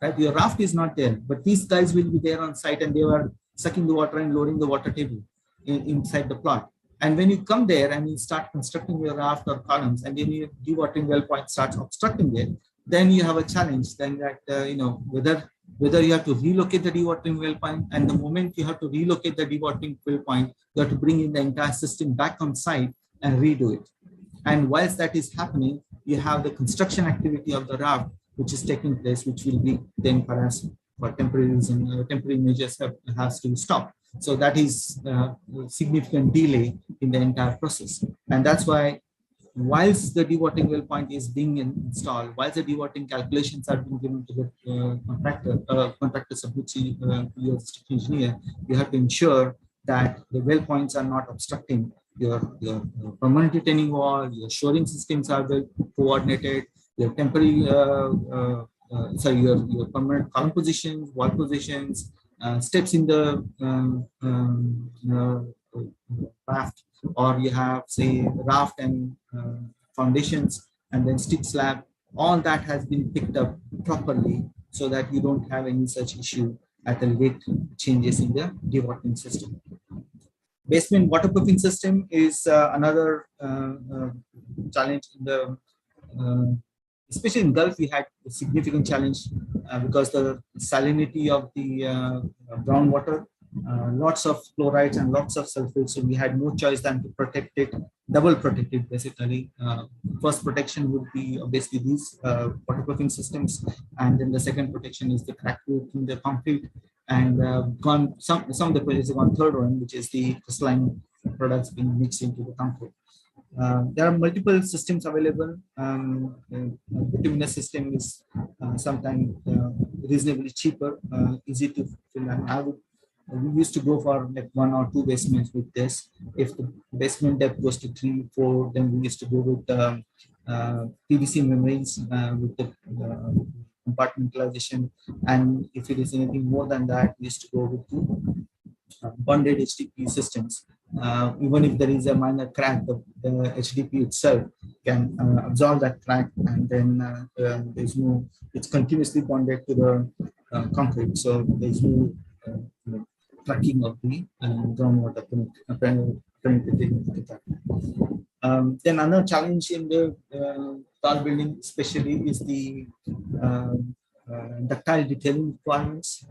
right? Your raft is not there, but these guys will be there on site and they are sucking the water and lowering the water table inside the plot. And when you come there and you start constructing your raft or columns, and then your dewatering well point starts obstructing it, then you have a challenge. Then that whether you have to relocate the dewatering well point, and the moment you have to relocate the dewatering well point, you have to bring in the entire system back on site and redo it. And whilst that is happening, you have the construction activity of the raft, which is taking place, which will be then perhaps for temporary reason, temporary measures has to stop. So that is a significant delay in the entire process. And that's why, whilst the dewatering well point is being installed, whilst the dewatering calculations are being given to the contractor submits your engineer, you have to ensure that the well points are not obstructing your permanent retaining wall, your shoring systems are well coordinated, your temporary, your permanent column positions, wall positions, steps in the raft, or you have, say, raft and foundations, and then stick slab. All that has been picked up properly so that you don't have any such issue at the late changes in the dewatering system. Basement waterproofing system is another challenge in the, especially in Gulf. We had a significant challenge because the salinity of the groundwater, lots of chlorides and lots of sulfates. So we had no choice than to protect it, double protect it basically. First protection would be obviously these waterproofing systems, and then the second protection is the crack proof in the concrete. And some of the projects have gone third one, which is the crystalline products being mixed into the concrete. There are multiple systems available. Bituminous system is sometimes reasonably cheaper, easy to fill. And we used to go for like 1 or 2 basements with this. If the basement depth goes to 3, 4, then we used to go with PVC membranes with the compartmentalization. And if it is anything more than that, we used to go with the bonded HDP systems. Even if there is a minor crack, the HDP itself can absorb that crack, and then there's no, it's continuously bonded to the concrete, so there's no tracking of the groundwater penetrating. Then another challenge in the tall building especially is the ductile detailing requirements.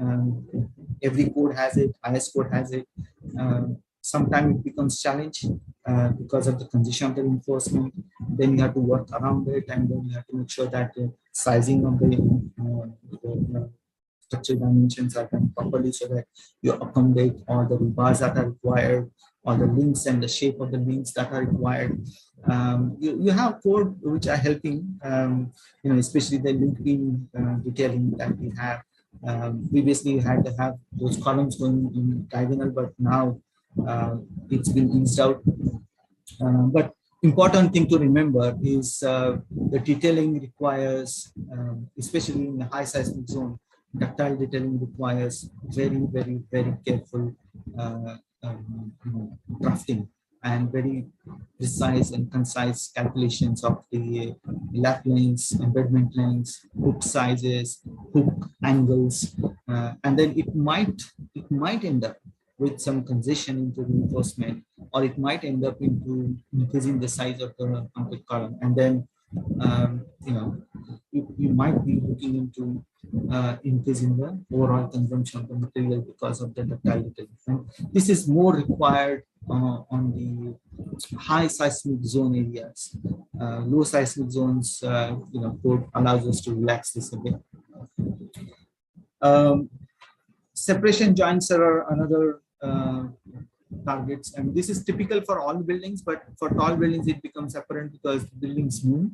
Every code has it, IS code has it. Sometimes it becomes challenge because of the condition of the reinforcement. Then you have to work around it, and then you have to make sure that the sizing of the structural dimensions are done properly so that you accommodate all the rebars that are required, all the links and the shape of the links that are required. You have code which are helping, especially the link beam detailing that we have. Previously, we had to have those columns going in diagonal, but now it's been eased out. But important thing to remember is the detailing requires, especially in the high seismic zone, ductile detailing requires very, very, very careful drafting and very precise and concise calculations of the lap lengths, embedment lengths, hook sizes, hook angles, and then it might end up with some concession into reinforcement, or it might end up into increasing the size of the concrete column, and then you might be looking into increasing the overall consumption of the material because of the ductile detailing. This is more required on the high seismic zone areas. Low seismic zones, code allows us to relax this a bit. Separation joints are another targets, and this is typical for all buildings, but for tall buildings it becomes apparent because the buildings move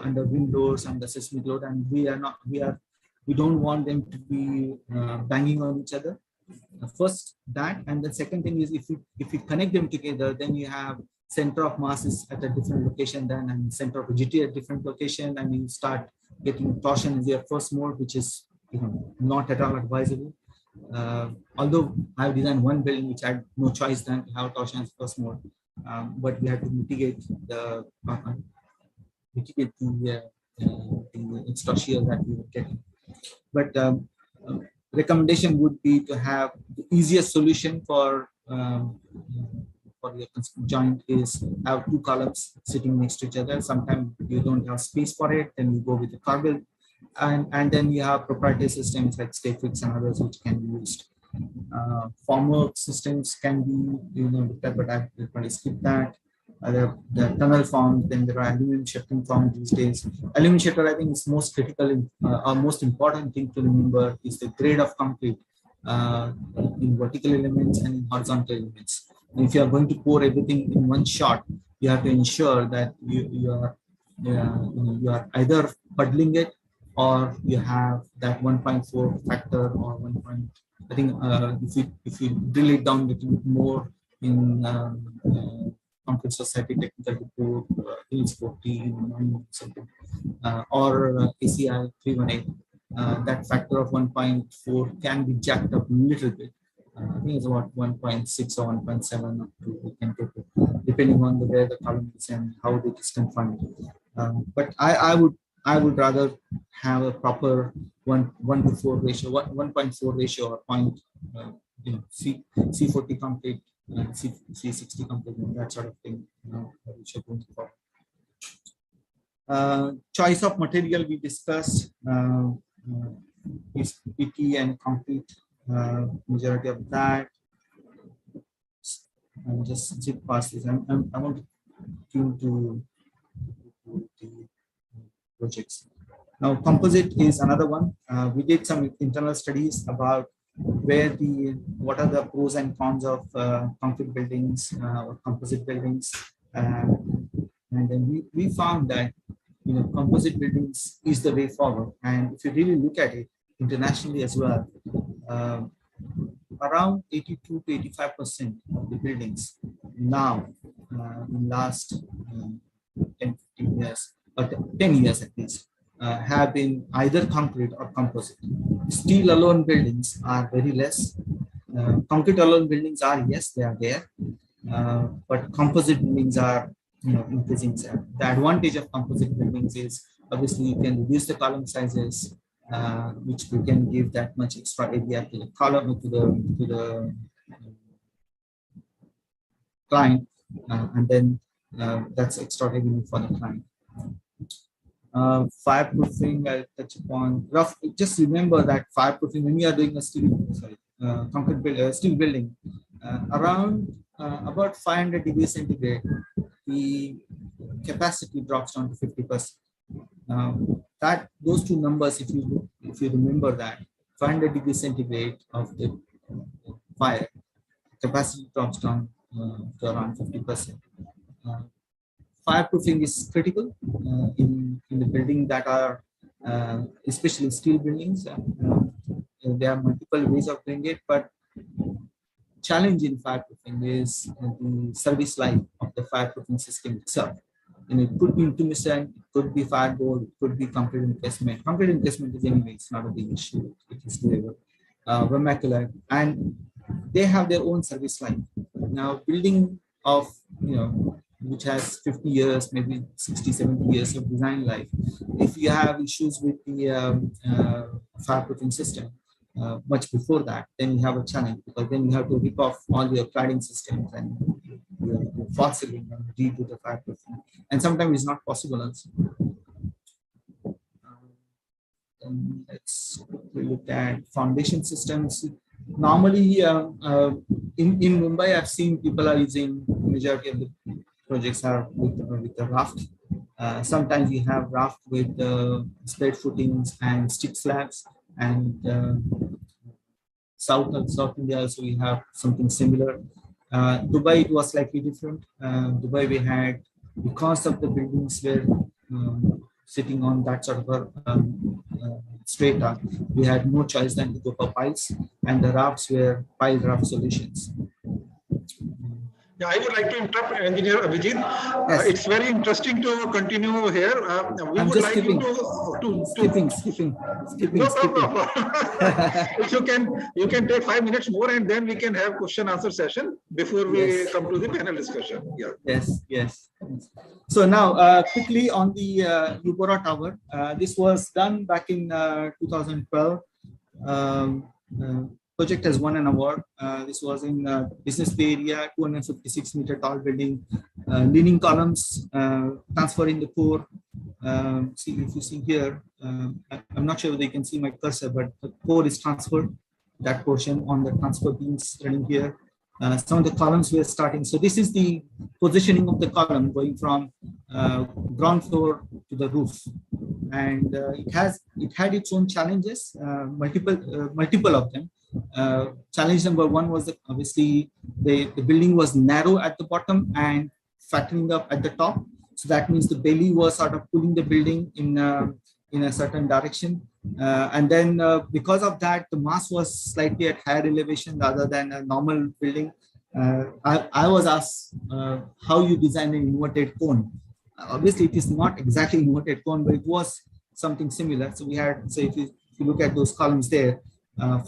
under wind loads and the seismic load, and we don't want them to be banging on each other. First that, and the second thing is if you connect them together, then you have center of mass is at a different location then, and center of rigidity at different location, and you start getting torsion in your first mode, which is not at all advisable. Although I've designed one building which had no choice than to have torsion as first mode, but we had to mitigate the extra shear that we were getting. But recommendation would be to have the easiest solution for for your joint is have two columns sitting next to each other. Sometimes you don't have space for it, then you go with the carbon, and then you have proprietary systems like Stayfix and others which can be used. Formwork systems can be looked at, but I will probably skip that. The tunnel forms, then there are aluminum shifting forms these days. Aluminum shifter, I think, is most critical or most important thing to remember is the grade of concrete in vertical elements and in horizontal elements. And if you are going to pour everything in one shot, you have to ensure that you are either puddling it or you have that 1.4 factor or 1. I think if you drill it down a little bit more in Concrete Society Technical Report, Hills 14, something, or ACI 318, that factor of 1.4 can be jacked up a little bit. I think it's about 1.6 or 1.7 up to we can take it, depending on where the column is and how it is confined. But I would rather have a proper 1 to 4 ratio, 1.4 ratio or point, C40 concrete, C60 concrete, that sort of thing. Which are going for. Choice of material we discussed is PT and concrete. Majority of that. I'll just zip past this. I want to the projects. Now, composite is another one. We did some internal studies about what are the pros and cons of concrete buildings or composite buildings, and then we found that composite buildings is the way forward. And if you really look at it internationally as well, around 82 to 85% of the buildings now in last 10, 15 years, or 10 years at least, have been either concrete or composite. Steel alone buildings are very less. Concrete alone buildings are, yes, they are there, but composite buildings are increasing. The advantage of composite buildings is obviously you can reduce the column sizes, which we can give that much extra area to the column to the client, and then that's extra revenue for the client. Fireproofing, I'll touch upon. Just remember that fireproofing, when you are doing a steel building, around about 500 degrees centigrade, the capacity drops down to 50%. Those two numbers, if you remember that, 500 degrees centigrade of the fire, capacity drops down to around 50%. Fireproofing is critical in the building that are especially steel buildings. There are multiple ways of doing it, but challenge in fireproofing is the service life of the fireproofing system itself. And it could be intumescent, it could be fireboard, it could be concrete encasement. Concrete encasement is anyway, it's not a big issue. It is doable. Vernacular, and they have their own service life. Now, building of which has 50 years, maybe 60, 70 years of design life. If you have issues with the fireproofing system much before that, then you have a challenge, because then you have to rip off all your cladding systems and fall ceiling and redo the fireproofing. And sometimes it's not possible also. Then let's look at foundation systems. Normally, in Mumbai, I've seen people are using, majority of the projects are with the raft. Sometimes you have raft with spread footings and stick slabs, and South India also we have something similar. Dubai, it was slightly different. Dubai, we had, because of the buildings were sitting on that sort of a strata, we had no choice than to go for piles, and the rafts were pile raft solutions. Yeah, I would like to interrupt Engineer Abhijit. Yes. It's very interesting to continue here. We would like skipping. Skipping. No problem. You can take 5 minutes more, and then we can have question answer session before we come to the panel discussion. Yeah. Yes. So now quickly on the Ubora Tower. This was done back in 2012. project has won an award. This was in business bay area, 256-meter tall building, leaning columns, transferring the core. See, if you see here, I'm not sure whether you can see my cursor, but the core is transferred. That portion on the transfer beams running here. Some of the columns were starting. So this is the positioning of the column going from ground floor to the roof, and it had its own challenges, multiple of them. Challenge number one was that obviously the building was narrow at the bottom and fattening up at the top. So that means the belly was sort of pulling the building in a certain direction. And then because of that, the mass was slightly at higher elevation rather than a normal building. I was asked how you design an inverted cone. Obviously, it is not exactly inverted cone, but it was something similar. So we had, so if you look at those columns there,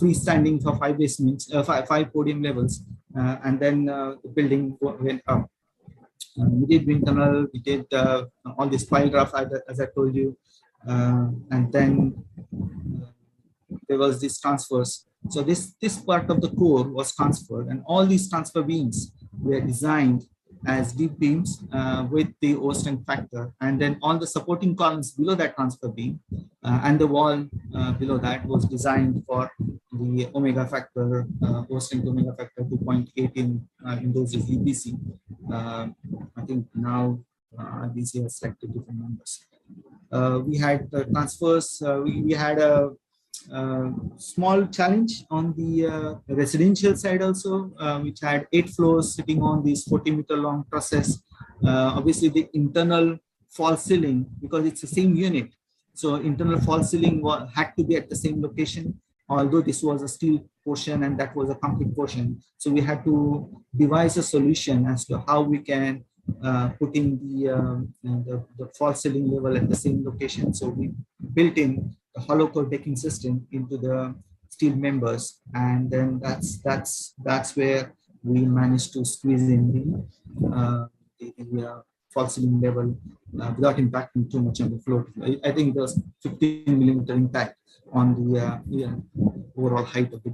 freestanding for 5 basements, five podium levels, and then the building went up. We did wind tunnel, we did all this pile draft, as I told you, and then there was this transfers. So this part of the core was transferred, and all these transfer beams were designed as deep beams with the overstrength factor, and then all the supporting columns below that transfer beam and the wall below that was designed for the omega factor, overstrength omega factor 2.8 in those is UBC. I think now UBC has slightly different numbers. We had transfers. We had a small challenge on the residential side also, which had 8 floors sitting on these 40-meter long trusses. Obviously, the internal false ceiling, because it's the same unit, so internal false ceiling had to be at the same location, although this was a steel portion and that was a concrete portion. So we had to devise a solution as to how we can put in the false ceiling level at the same location. So we built in the hollow core decking system into the steel members, and then that's where we managed to squeeze in the false ceiling level without impacting too much on the floor. I think there was 15-millimeter impact on the overall height of the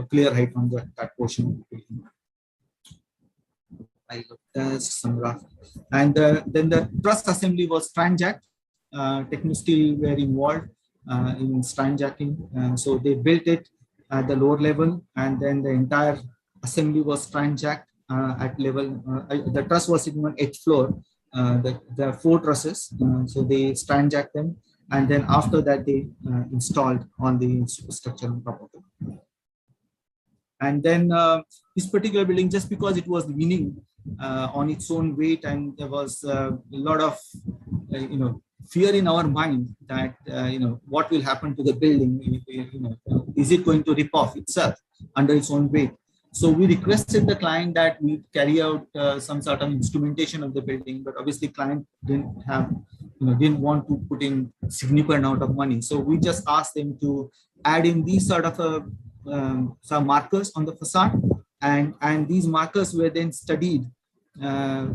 clear height on that portion of the building. I looked at some rough, and then the truss assembly was strand jacked. Techno-Steel were involved in strand jacking, so they built it at the lower level, and then the entire assembly was strand jacked at level. The truss was sitting on 8th floor. There are 4 trusses, so they strand jacked them, and then after that they installed on the superstructure on top of it. And then this particular building, just because it was leaning on its own weight, and there was a lot of fear in our mind that what will happen to the building, is it going to rip off itself under its own weight? So we requested the client that we carry out some sort of instrumentation of the building, but obviously client didn't want to put in significant amount of money. So we just asked them to add in these sort of some markers on the facade, and these markers were then studied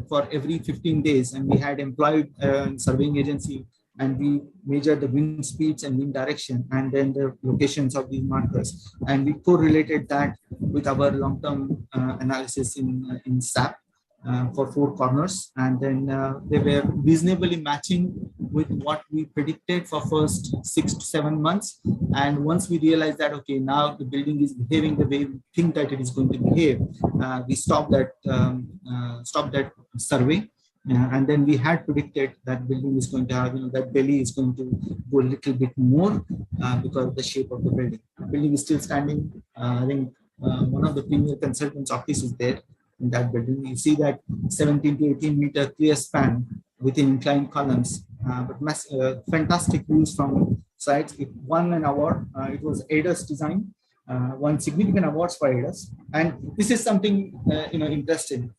for every 15 days, and we had employed a surveying agency, and we measured the wind speeds and wind direction, and then the locations of these markers, and we correlated that with our long-term analysis in SAP for 4 corners, and then they were reasonably matching with what we predicted for first 6 to 7 months. And once we realized that, okay, now the building is behaving the way we think that it is going to behave, we stopped that survey. And then we had predicted that building is going to have, that belly is going to go a little bit more because of the shape of the building. The building is still standing. I think one of the premier consultants' office is there in that building. You see that 17 to 18 meter clear span within inclined columns, but fantastic views from sides. It won an award. It was ADAS design, won significant awards for ADAS. And this is something interesting.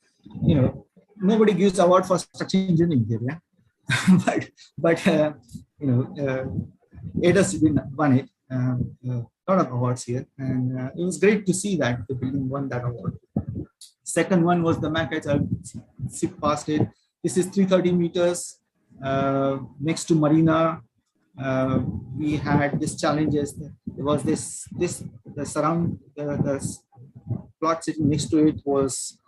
Nobody gives award for structural engineering here, yeah. but ADAS won it. A lot of awards here, and it was great to see that the building won that award. Second one was the maquette. I'll skip past it. This is 330 meters next to Marina. We had these challenges. There was this the plot sitting next to it was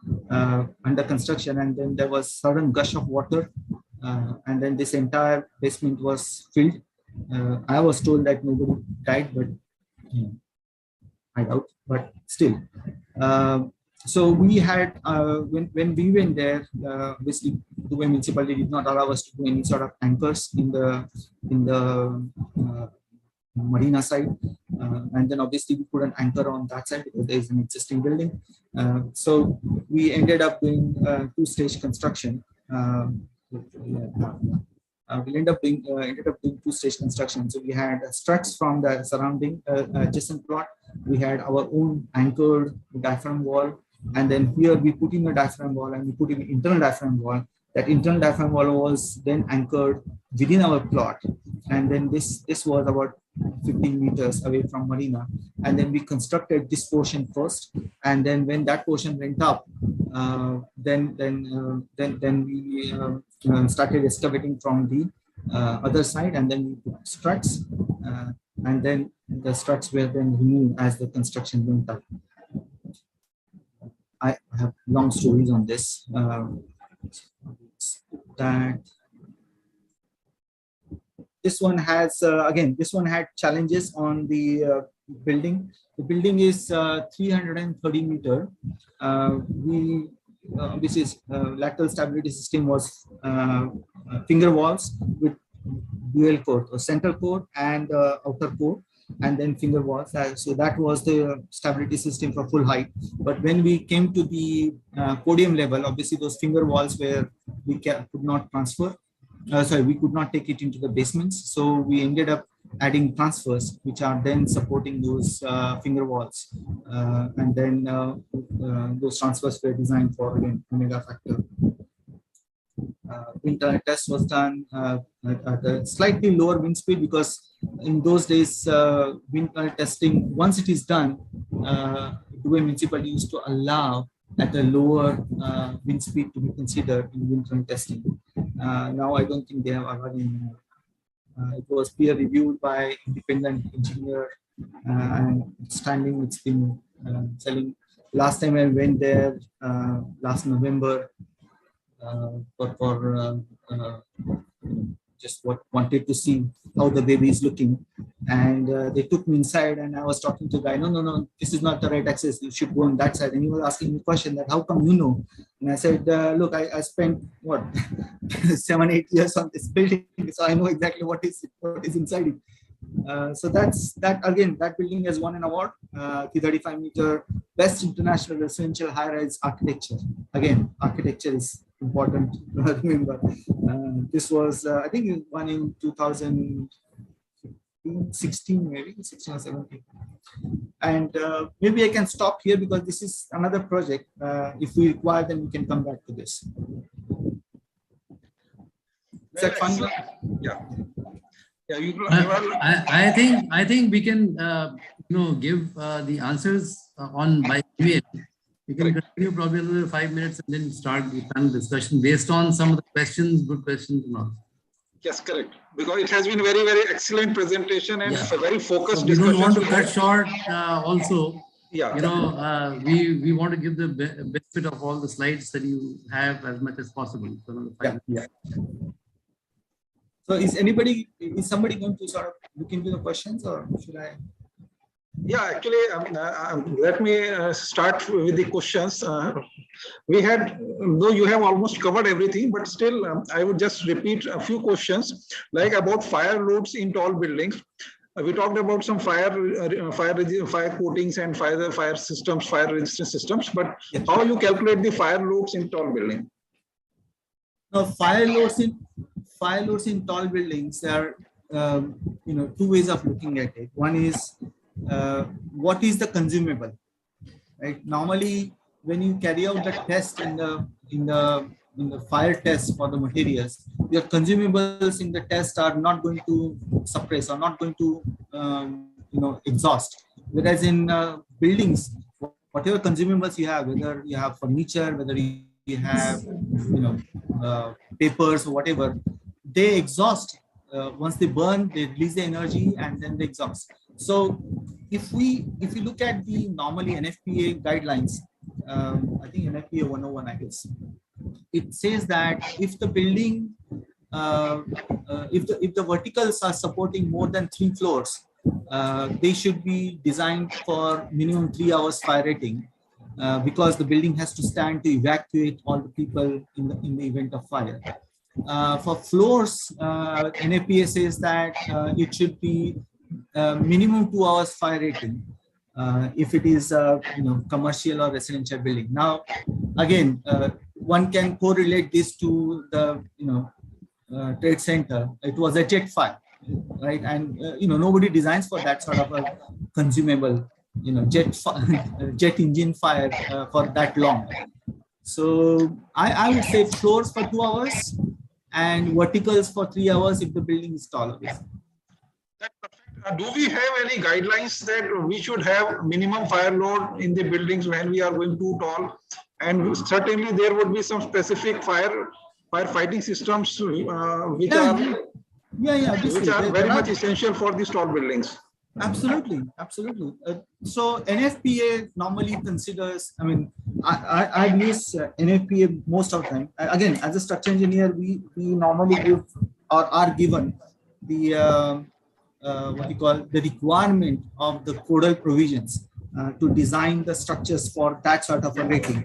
under construction, and then there was sudden gush of water, and then this entire basement was filled. I was told that nobody died, but I doubt. But still, so we had when we went there, obviously Dubai municipality did not allow us to do any sort of anchors in the marina side, and then obviously we couldn't anchor on that side because there is an existing building. So we ended up doing two-stage construction. We ended up doing two-stage construction. So we had struts from the surrounding adjacent plot. We had our own anchored diaphragm wall, and then here we put in a diaphragm wall and we put in an internal diaphragm wall. That internal diaphragm wall was then anchored within our plot, and then this was about 15 meters away from marina, and then we constructed this portion first, and then when that portion went up, then we started excavating from the other side, and then we put struts, and then the struts were then removed as the construction went up. I have long stories on this. That this one has again, this one had challenges on the building. The building is 330 meter. This is lateral stability system was finger walls with dual core, a central core and outer core, and then finger walls. So that was the stability system for full height. But when we came to the podium level, obviously those finger walls were we could not transfer. We could not take it into the basements. So we ended up adding transfers, which are then supporting those finger walls. And then those transfers were designed for, again, omega factor. Wind tunnel test was done at a slightly lower wind speed, because in those days, wind tunnel testing, once it is done, Dubai municipality used to allow at a lower wind speed to be considered in wind tunnel testing. Now I don't think they have allowed anymore. It was peer reviewed by independent engineer, and standing it's been selling. Last time I went there last November for just wanted to see how the baby is looking, and they took me inside, and I was talking to the guy. No, this is not the right access. You should go on that side. And he was asking me a question that how come you know? And I said, look, I spent what 7-8 years on this building, so I know exactly what is inside it. So that again, that building has won an award, 335 meter best international residential high-rise architecture. Again, architecture is important to remember. This was, I think, it won in 2016, maybe 16 or 17. And maybe I can stop here because this is another project. If we require, then we can come back to this. Is that fun? Yeah. Yeah, I think we can give the answers on by email. We can continue probably another 5 minutes and then start the panel discussion based on some of the questions, good questions and all. Yes, correct. Because it has been very, very excellent presentation and a very focused so discussion. We don't want to cut short also. Yeah. We want to give the benefit of all the slides that you have as much as possible. So So is somebody going to sort of look into the questions, or should I? Yeah, actually, let me start with the questions. We had, though you have almost covered everything, but still, I would just repeat a few questions, like about fire loads in tall buildings. We talked about some fire coatings and fire systems, fire resistance systems, but how you calculate the fire loads in tall building? Now, fire loads in tall buildings, there are two ways of looking at it. One is what is the consumable, right? Normally, when you carry out the test in the fire test for the materials, your consumables in the test are not going to suppress or not going to exhaust. Whereas in buildings, whatever consumables you have, whether you have furniture, whether you have papers or whatever, they exhaust. Once they burn, they release the energy and then they exhaust. So if we look at the normally NFPA guidelines, I think NFPA 101, I guess, it says that if the building, if the verticals are supporting more than 3 floors, they should be designed for minimum 3 hours fire rating, because the building has to stand to evacuate all the people in the event of fire. For floors, NFPA says that it should be minimum 2 hours fire rating if it is commercial or residential building. Now, again, one can correlate this to the trade center. It was a jet fire, right? And nobody designs for that sort of a consumable jet engine fire for that long. So I would say floors for 2 hours and verticals for 3 hours if the building is taller. Do we have any guidelines that we should have minimum fire load in the buildings when we are going too tall? And certainly there would be some specific firefighting systems which are very much essential for these tall buildings. Absolutely. So NFPA normally considers, I mean, I use NFPA most of the time. Again, as a structural engineer, we normally give or are given the what we call the requirement of the codal provisions to design the structures for that sort of a rating.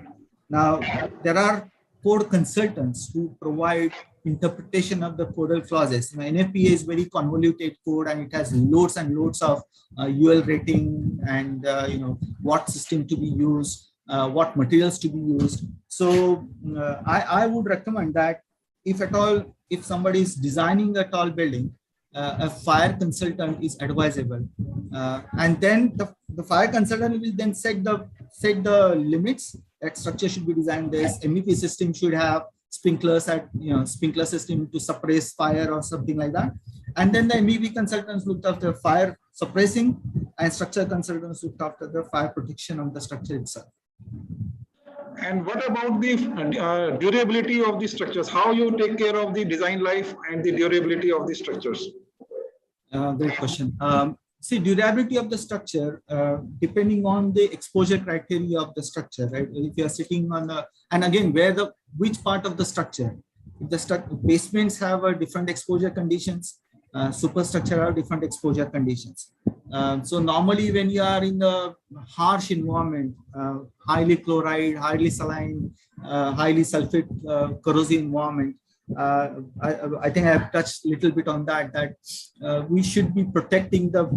Now, there are code consultants who provide interpretation of the codal clauses. NFPA is very convoluted code, and it has loads and loads of UL rating and what system to be used, what materials to be used. So I would recommend that if at all, if somebody is designing a tall building, a fire consultant is advisable, and then the fire consultant will then set the limits that structure should be designed. This MEP system should have sprinklers sprinkler system to suppress fire or something like that, and then the MEP consultants looked after fire suppressing, and structure consultants looked after the fire protection of the structure itself. And what about the durability of the structures? How you take care of the design life and the durability of the structures? Great question. See, durability of the structure, depending on the exposure criteria of the structure, right? If you are sitting on and again, which part of the structure? If the basements have a different exposure conditions, superstructure have different exposure conditions. So normally when you are in the harsh environment, highly chloride, highly saline, highly sulfate corrosive environment, I think I have touched a little bit on that we should be protecting the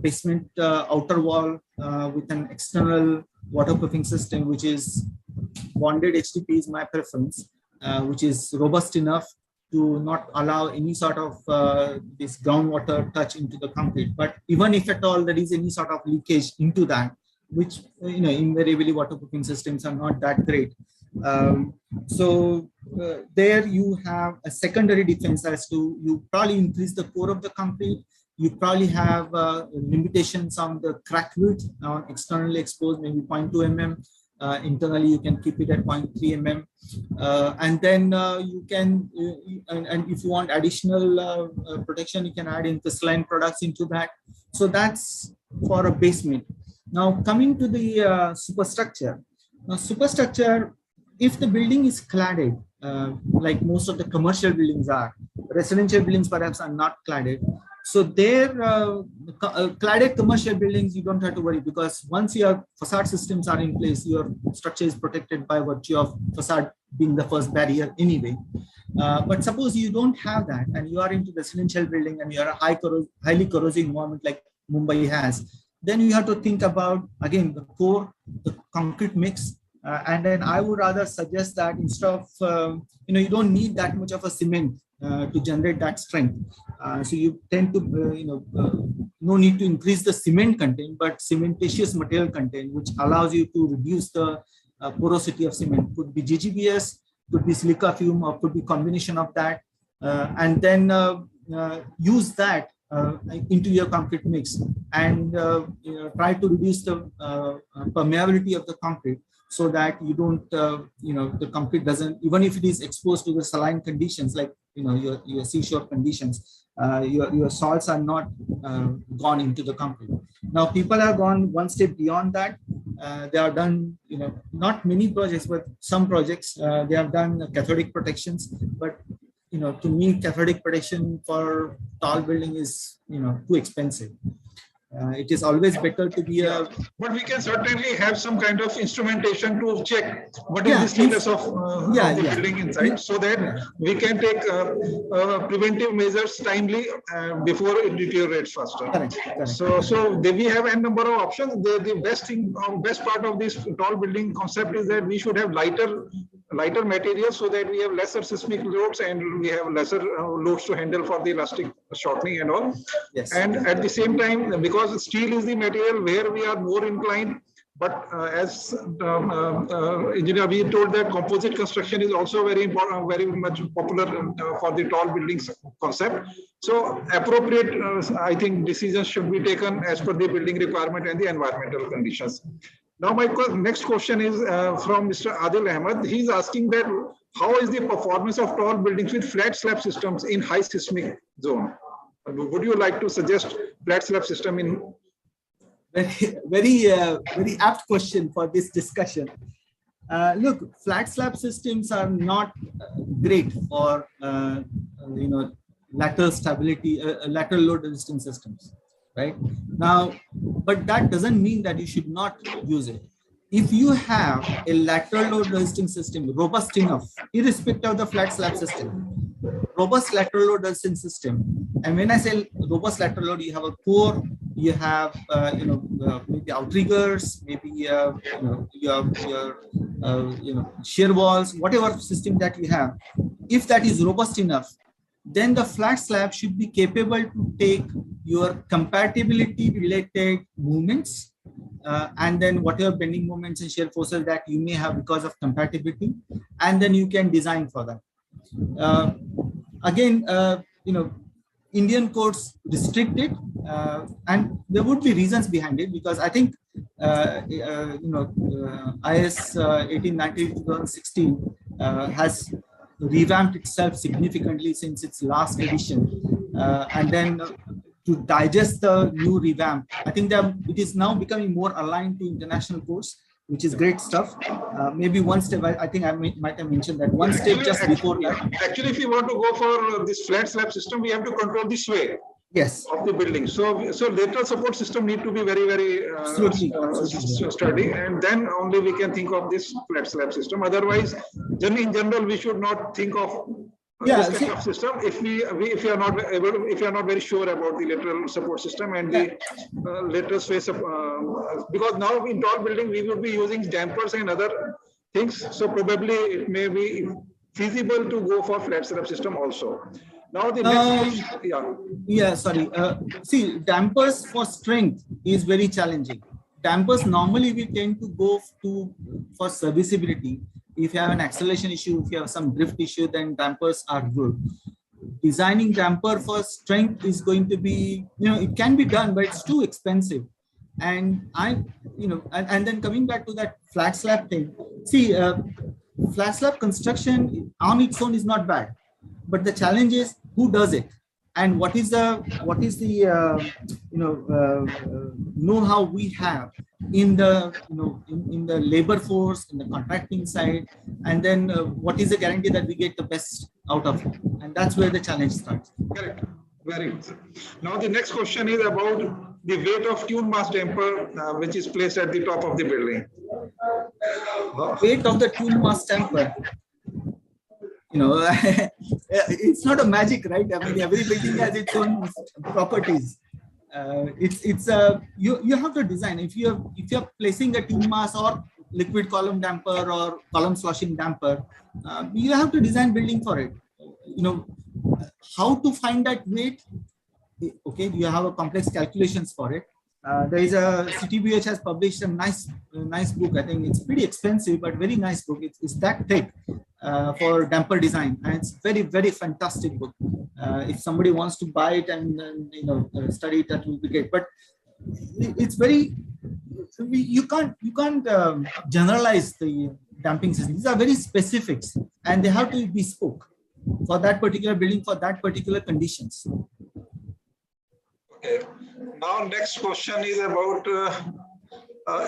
basement outer wall with an external waterproofing system, which is bonded HDP is my preference, which is robust enough to not allow any sort of this groundwater touch into the concrete. But even if at all there is any sort of leakage into that, which invariably waterproofing systems are not that great. There you have a secondary defense as to you probably increase the core of the concrete. You probably have limitations on the crack width on externally exposed, maybe 0.2 mm. Internally, you can keep it at 0.3 mm. And then you can, and if you want additional protection, you can add in crystalline products into that. So that's for a basement. Now, coming to the superstructure. Now, superstructure, if the building is cladded, like most of the commercial buildings are, residential buildings perhaps are not cladded. So there, cladded commercial buildings, you don't have to worry, because once your facade systems are in place, your structure is protected by virtue of facade being the first barrier anyway. But suppose you don't have that and you are into residential building and you are a highly corrosive environment like Mumbai has, then you have to think about, again, the core, the concrete mix. And then I would rather suggest that instead of, you don't need that much of a cement to generate that strength. So you tend to, no need to increase the cement content, but cementitious material content, which allows you to reduce the porosity of cement. Could be GGBS, could be silica fume, or could be combination of that. And then use that into your concrete mix and try to reduce the permeability of the concrete, so that you don't, the concrete doesn't, even if it is exposed to the saline conditions, like, your seashore conditions, your salts are not gone into the concrete. Now people have gone one step beyond that. They have done, not many projects, but some projects. They have done cathodic protections. But to me, cathodic protection for tall building is too expensive. It is always better to be a. But we can certainly have some kind of instrumentation to check what is the status of the building inside, so that we can take preventive measures timely before it deteriorates faster. Correct. So we have a number of options. The best part of this tall building concept is that we should have lighter materials, so that we have lesser seismic loads and we have lesser loads to handle for the elastic shortening and all. Yes. And at the same time, because steel is the material where we are more inclined, but as engineer we told that composite construction is also very important, very much popular for the tall buildings concept. So appropriate, I think, decisions should be taken as per the building requirement and the environmental conditions. Now, my next question is from Mr. Adil Ahmed. He's asking that how is the performance of tall buildings with flat slab systems in high seismic zone? Would you like to suggest flat slab system in? Very apt question for this discussion. Look, flat slab systems are not great for lateral stability, lateral load resistant systems. Right now, but that doesn't mean that you should not use it. If you have a lateral load resisting system robust enough, irrespective of the flat slab system, robust lateral load resisting system. And when I say robust lateral load, you have a core, you have maybe outriggers, maybe you have shear walls, whatever system that you have. If that is robust enough, then the flat slab should be capable to take your compatibility related movements and then whatever bending moments and shear forces that you may have because of compatibility, and then you can design for that. Again, Indian courts restrict it, and there would be reasons behind it, because I think IS 1890-2016 has revamped itself significantly since its last edition, and then to digest the new revamp, I think that it is now becoming more aligned to international courts, which is great stuff. Maybe one step, I think I might have mentioned that one step just before that. Actually, if you want to go for this flat slab system, we have to control the sway. Yes. Of the building. So lateral support system need to be very, very sturdy, and then only we can think of this flat slab system. Otherwise, in general, we should not think of this kind of system if you are not very sure about the lateral support system and the lateral sway because now in tall building we would be using dampers and other things. So probably it may be feasible to go for flat slab system also. Now the next see, dampers for strength is very challenging. Dampers normally we tend to go for serviceability. If you have an acceleration issue, if you have some drift issue, then dampers are good. Designing damper for strength is going to be, it can be done, but it's too expensive. And and then coming back to that flat slab thing, see, flat slab construction on its own is not bad, but the challenge is who does it, and what is the know-how we have in the in the labor force, in the contracting side, and then what is the guarantee that we get the best out of it, and that's where the challenge starts. Correct. Very good. Now the next question is about the weight of tune mass damper which is placed at the top of the building. Weight of the tune mass damper. It's not a magic, right? I mean, every building has its own properties. You have to design. If you're placing a tune mass or liquid column damper or column sloshing damper, you have to design building for it. How to find that weight? Okay, you have a complex calculations for it. There is a CTBH has published a nice book. I think it's pretty expensive, but very nice book. It's that thick for damper design, and it's very, very fantastic book. If somebody wants to buy it and study it, that will be great. But it's very, you can't generalize the damping system. These are very specifics, and they have to be bespoke for that particular building, for that particular conditions. Okay. Now, next question is about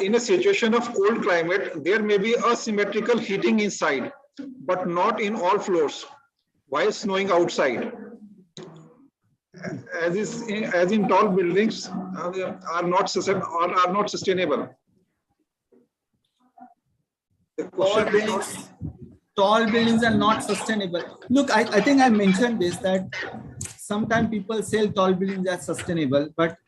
in a situation of cold climate, there may be asymmetrical heating inside, but not in all floors while snowing outside. As in tall buildings are not sustainable. The question Tall buildings are not sustainable. Look, I think I mentioned this, that sometimes people say tall buildings are sustainable, but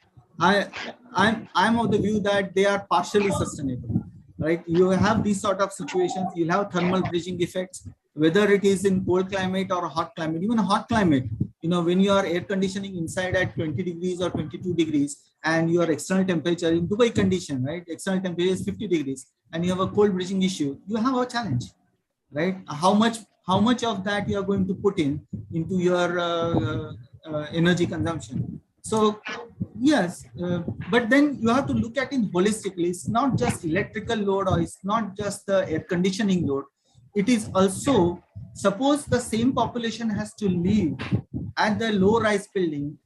I'm of the view that they are partially sustainable, right? You have these sort of situations. You'll have thermal bridging effects, whether it is in cold climate or hot climate. Even hot climate, you know, when you are air conditioning inside at 20 degrees or 22 degrees, and your external temperature in Dubai condition, right? External temperature is 50 degrees, and you have a cold bridging issue. You have a challenge, right? How much of that you are going to put into your energy consumption. So yes, but then you have to look at it holistically. It's not just electrical load, or it's not just the air conditioning load. It is also, suppose the same population has to live at the low rise building,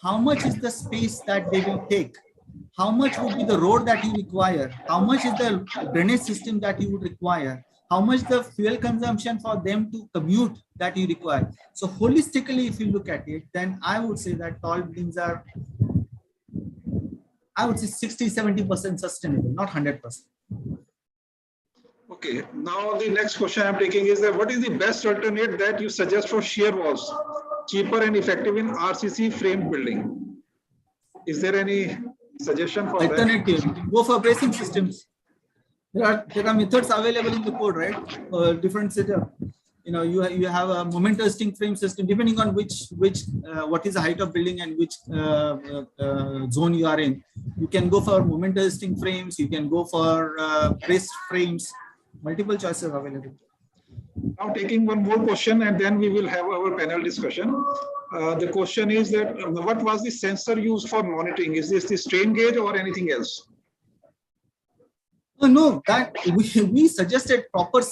how much is the space that they will take? How much would be the road that you require? How much is the drainage system that you would require? How much the fuel consumption for them to commute that you require? So holistically, if you look at it, then I would say that tall buildings are, I would say 60-70% sustainable, not 100%. Okay, now the next question I'm taking is that what is the best alternate that you suggest for shear walls, cheaper and effective in RCC framed building? Is there any suggestion for alternative? that? Go for bracing systems. There are methods available in the code, right? Different setup. You know, you have a moment testing frame system, depending on what is the height of building and which zone you are in. You can go for moment testing frames. You can go for braced frames. Multiple choices available. Now taking one more question, and then we will have our panel discussion. The question is that what was the sensor used for monitoring? Is this the strain gauge or anything else? No, that we suggested proper,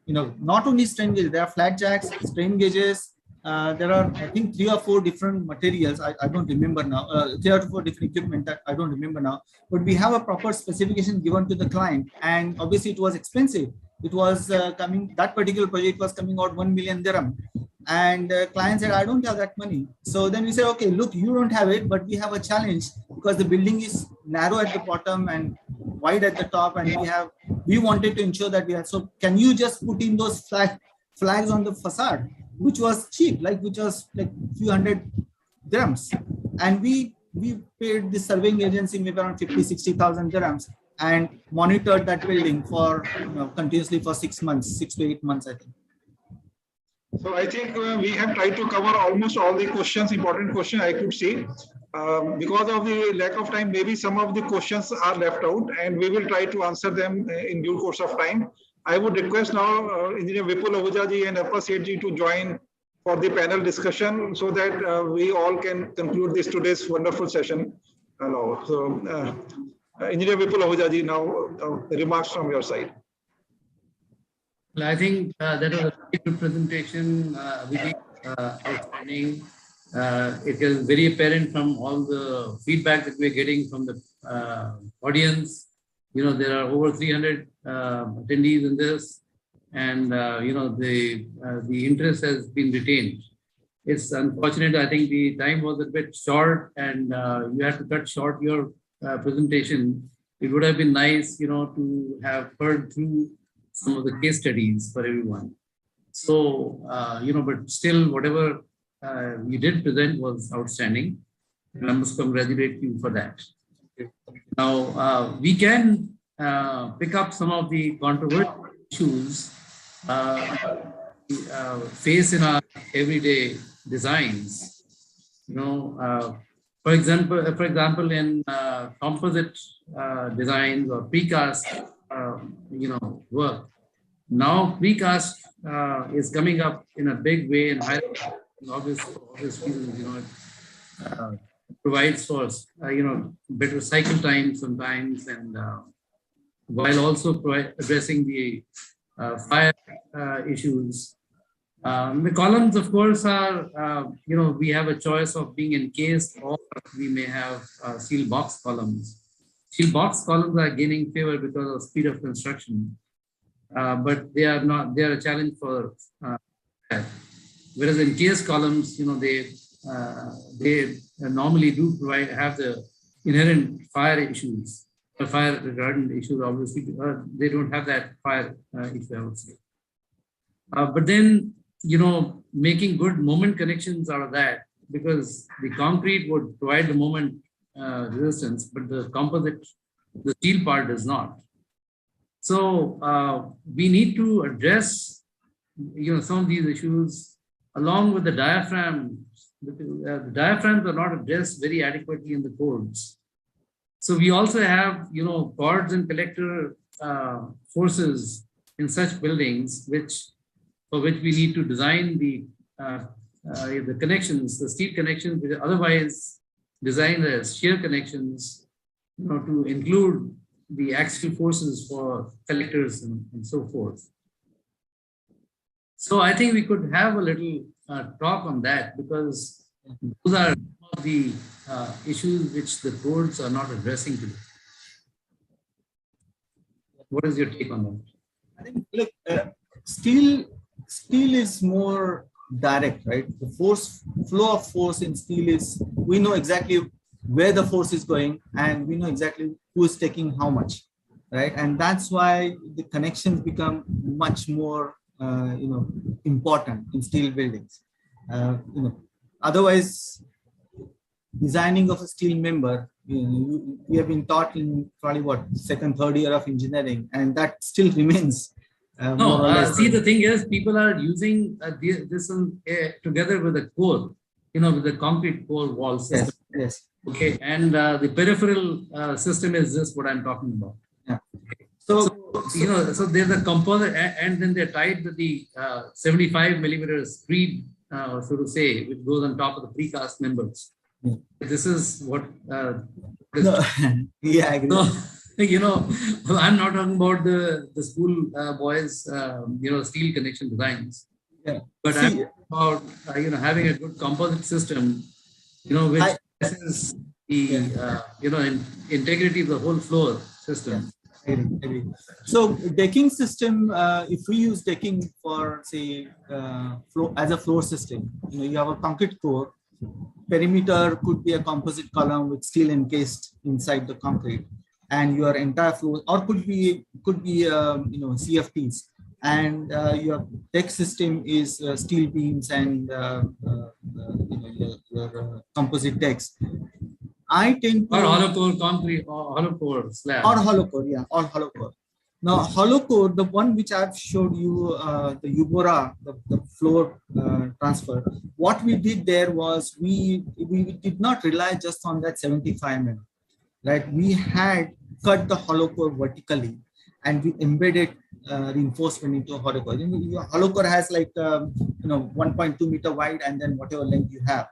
you know, not only strain gauge. There are flat jacks, strain gauges. There are, I think, 3 or 4 different materials. I don't remember now. 3 or 4 different equipment that I don't remember now. But we have a proper specification given to the client, and obviously it was expensive. It was coming. That particular project was coming out 1 million dirham, and client said, "I don't have that money." So then we said, "Okay, look, you don't have it, but we have a challenge because the building is narrow at the bottom and wide at the top, and we wanted to ensure that we have. So can you just put in those flags on the facade?" Which was cheap, which was like few hundred dirhams, and we paid the surveying agency maybe around 50,000-60,000 dirhams and monitored that building for, you know, continuously for 6 months, 6 to 8 months, I think. So I think we have tried to cover almost all the questions, important questions I could see. Because of the lack of time, maybe some of the questions are left out, and we will try to answer them in due course of time. I would request now Engineer Vipul Ahuja ji and Appa Seth ji to join for the panel discussion so that we all can conclude today's wonderful session. Hello. So, Engineer Vipul Ahuja ji, now remarks from your side. Well, I think that was a very good presentation, outstanding. It is very apparent from all the feedback that we're getting from the audience. You know, there are over 300 attendees in this, and you know, the interest has been retained. It's unfortunate. I think the time was a bit short, and you had to cut short your presentation. It would have been nice, you know, to have heard through some of the case studies for everyone. So, you know, but still, whatever you did present was outstanding, and I must congratulate you for that. Now, we can pick up some of the controversial issues we face in our everyday designs. You know, for example, in composite designs or precast, you know, work. Now, precast is coming up in a big way in high obvious reasons. You know, it provides for you know, better cycle time sometimes, and while also addressing the fire issues. The columns, of course, are, we have a choice of being encased, or we may have steel box columns. Steel box columns are gaining favor because of speed of construction, but they are not, they are a challenge for that. Whereas encased columns, they normally do have the inherent fire issues, fire retardant issues, obviously. They don't have that fire issue, I would say. But then, making good moment connections out of that, because the concrete would provide the moment resistance, but the composite, the steel part does not. So we need to address, some of these issues along with the diaphragm. The diaphragms are not addressed very adequately in the codes. So we also have, cords and collector forces in such buildings, for which we need to design the connections, the steel connections, which are otherwise designed as shear connections, to include the axial forces for collectors and so forth. So I think we could have a little talk on that, because those are some of the issues which the codes are not addressing today. What is your take on that? I think, look, steel is more direct, right? The flow of force in steel is, we know exactly where the force is going, and we know exactly who is taking how much, right? And that's why the connections become much more, important in steel buildings. Otherwise, designing of a steel member, we have been taught in probably second, third year of engineering, and that still remains. See, the thing is, people are using this together with the core, with the concrete core wall system. Yes. Okay, and the peripheral system is just what I'm talking about. Yeah. So there's a composite, and then they're tied to the 75 millimeters screed, so to say, which goes on top of the precast members. Yeah. This is what. Yeah, I agree. So, I'm not talking about the school boys, steel connection designs. Yeah. But I'm about having a good composite system, which is the integrity of the whole floor system. I agree. So decking system, if we use decking for, say, as a floor system, you have a concrete core, perimeter could be a composite column with steel encased inside the concrete, and your entire floor, or could be CFTs, and your deck system is steel beams and your composite decks. I tend to, or hollow core concrete, or hollow core slab, or hollow core, yeah, or hollow core. Now, hollow core, the one which I've showed you, the Ubora, the floor transfer. What we did there was we did not rely just on that 75 mm, right? We had cut the hollow core vertically, and we embedded reinforcement into a hollow core. Your hollow core has like 1.2 meter wide, and then whatever length you have,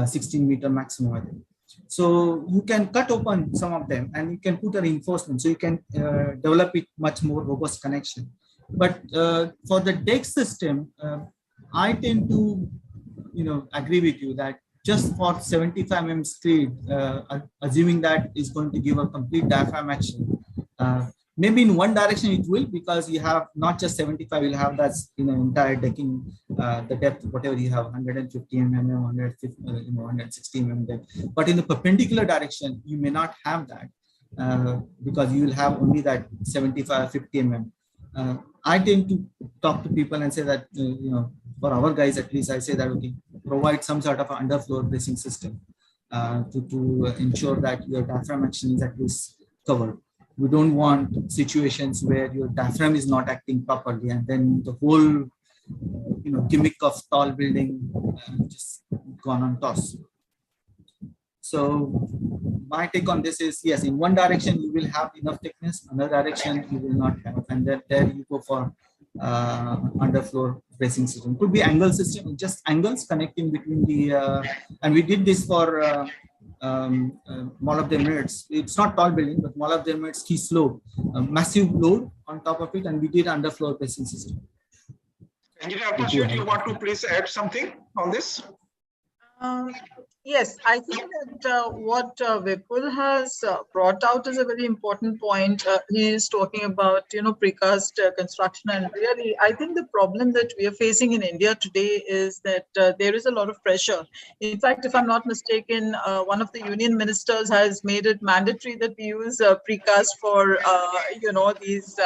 16 meter maximum, I think. So you can cut open some of them, and you can put a reinforcement, so you can develop it much more robust connection. But for the deck system, I tend to agree with you that just for 75 mm screed, assuming that is going to give a complete diaphragm action, maybe in one direction it will, because you have not just 75, you'll have that entire decking, the depth, whatever you have, 150 mm, 150, 160 mm depth. But in the perpendicular direction, you may not have that, because you will have only that 75, 50 mm. I tend to talk to people and say that, for our guys at least, I say that, okay, provide some sort of an underfloor bracing system to ensure that your diaphragm action is at least covered. We don't want situations where your diaphragm is not acting properly, and then the whole, gimmick of tall building just gone on toss. So my take on this is, yes, in one direction you will have enough thickness, another direction you will not have, and then there you go for underfloor bracing system. Could be angle system, just angles connecting between the, and we did this for Mall of the Emirates. It's not tall building, but Mall of the Emirates ski slope, massive load on top of it, and we did underfloor bracing system. Engineer Associate, you want to please add something on this? Yes, I think that what Vipul has brought out is a very important point. He is talking about, precast construction, and really, I think the problem that we are facing in India today is that there is a lot of pressure. In fact, if I'm not mistaken, one of the union ministers has made it mandatory that we use precast for, these,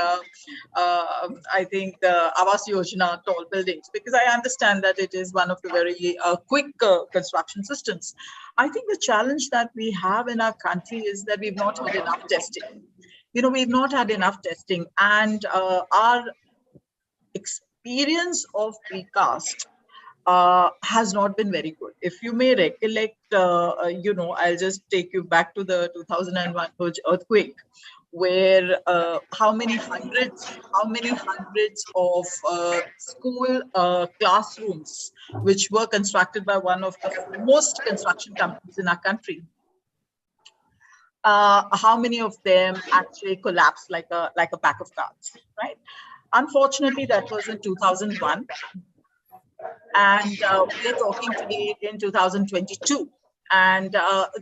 I think, the Awas Yojana tall buildings, because I understand that it is one of the very quick construction systems. I think the challenge that we have in our country is that we've not had enough testing. We've not had enough testing, and our experience of precast has not been very good. If you may recollect, I'll just take you back to the 2001 earthquake, where how many hundreds of school classrooms, which were constructed by one of the most construction companies in our country, how many of them actually collapsed like a pack of cards, right? Unfortunately, that was in 2001. And we're talking today in 2022. And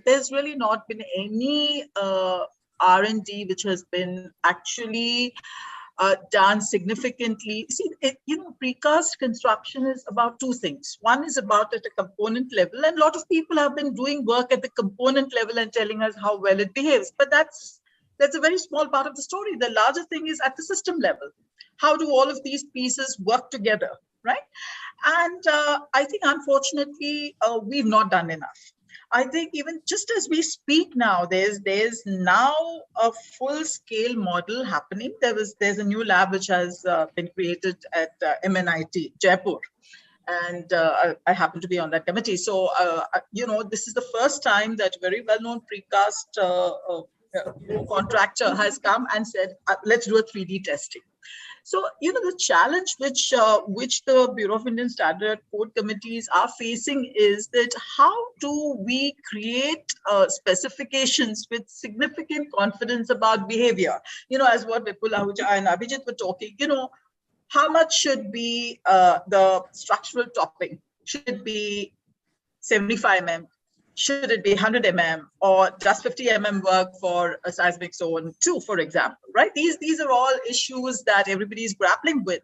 there's really not been any R&D which has been actually done significantly. See, precast construction is about two things. One is about at a component level, and a lot of people have been doing work at the component level and telling us how well it behaves. But that's a very small part of the story. The larger thing is at the system level. How do all of these pieces work together, right? And I think, unfortunately, we've not done enough. I think even just as we speak now, there's now a full-scale model happening. There's a new lab which has been created at MNIT, Jaipur. And I happen to be on that committee. So, this is the first time that a very well-known precast contractor has come and said, let's do a 3D testing. So, the challenge which the Bureau of Indian Standard Code committees are facing is that how do we create specifications with significant confidence about behavior? As what Vipul Ahuja and Abhijit were talking, how much should be the structural topping? Should it be 75 mm? Should it be 100 mm, or just 50 mm work for a seismic zone 2, for example, right? These are all issues that everybody is grappling with.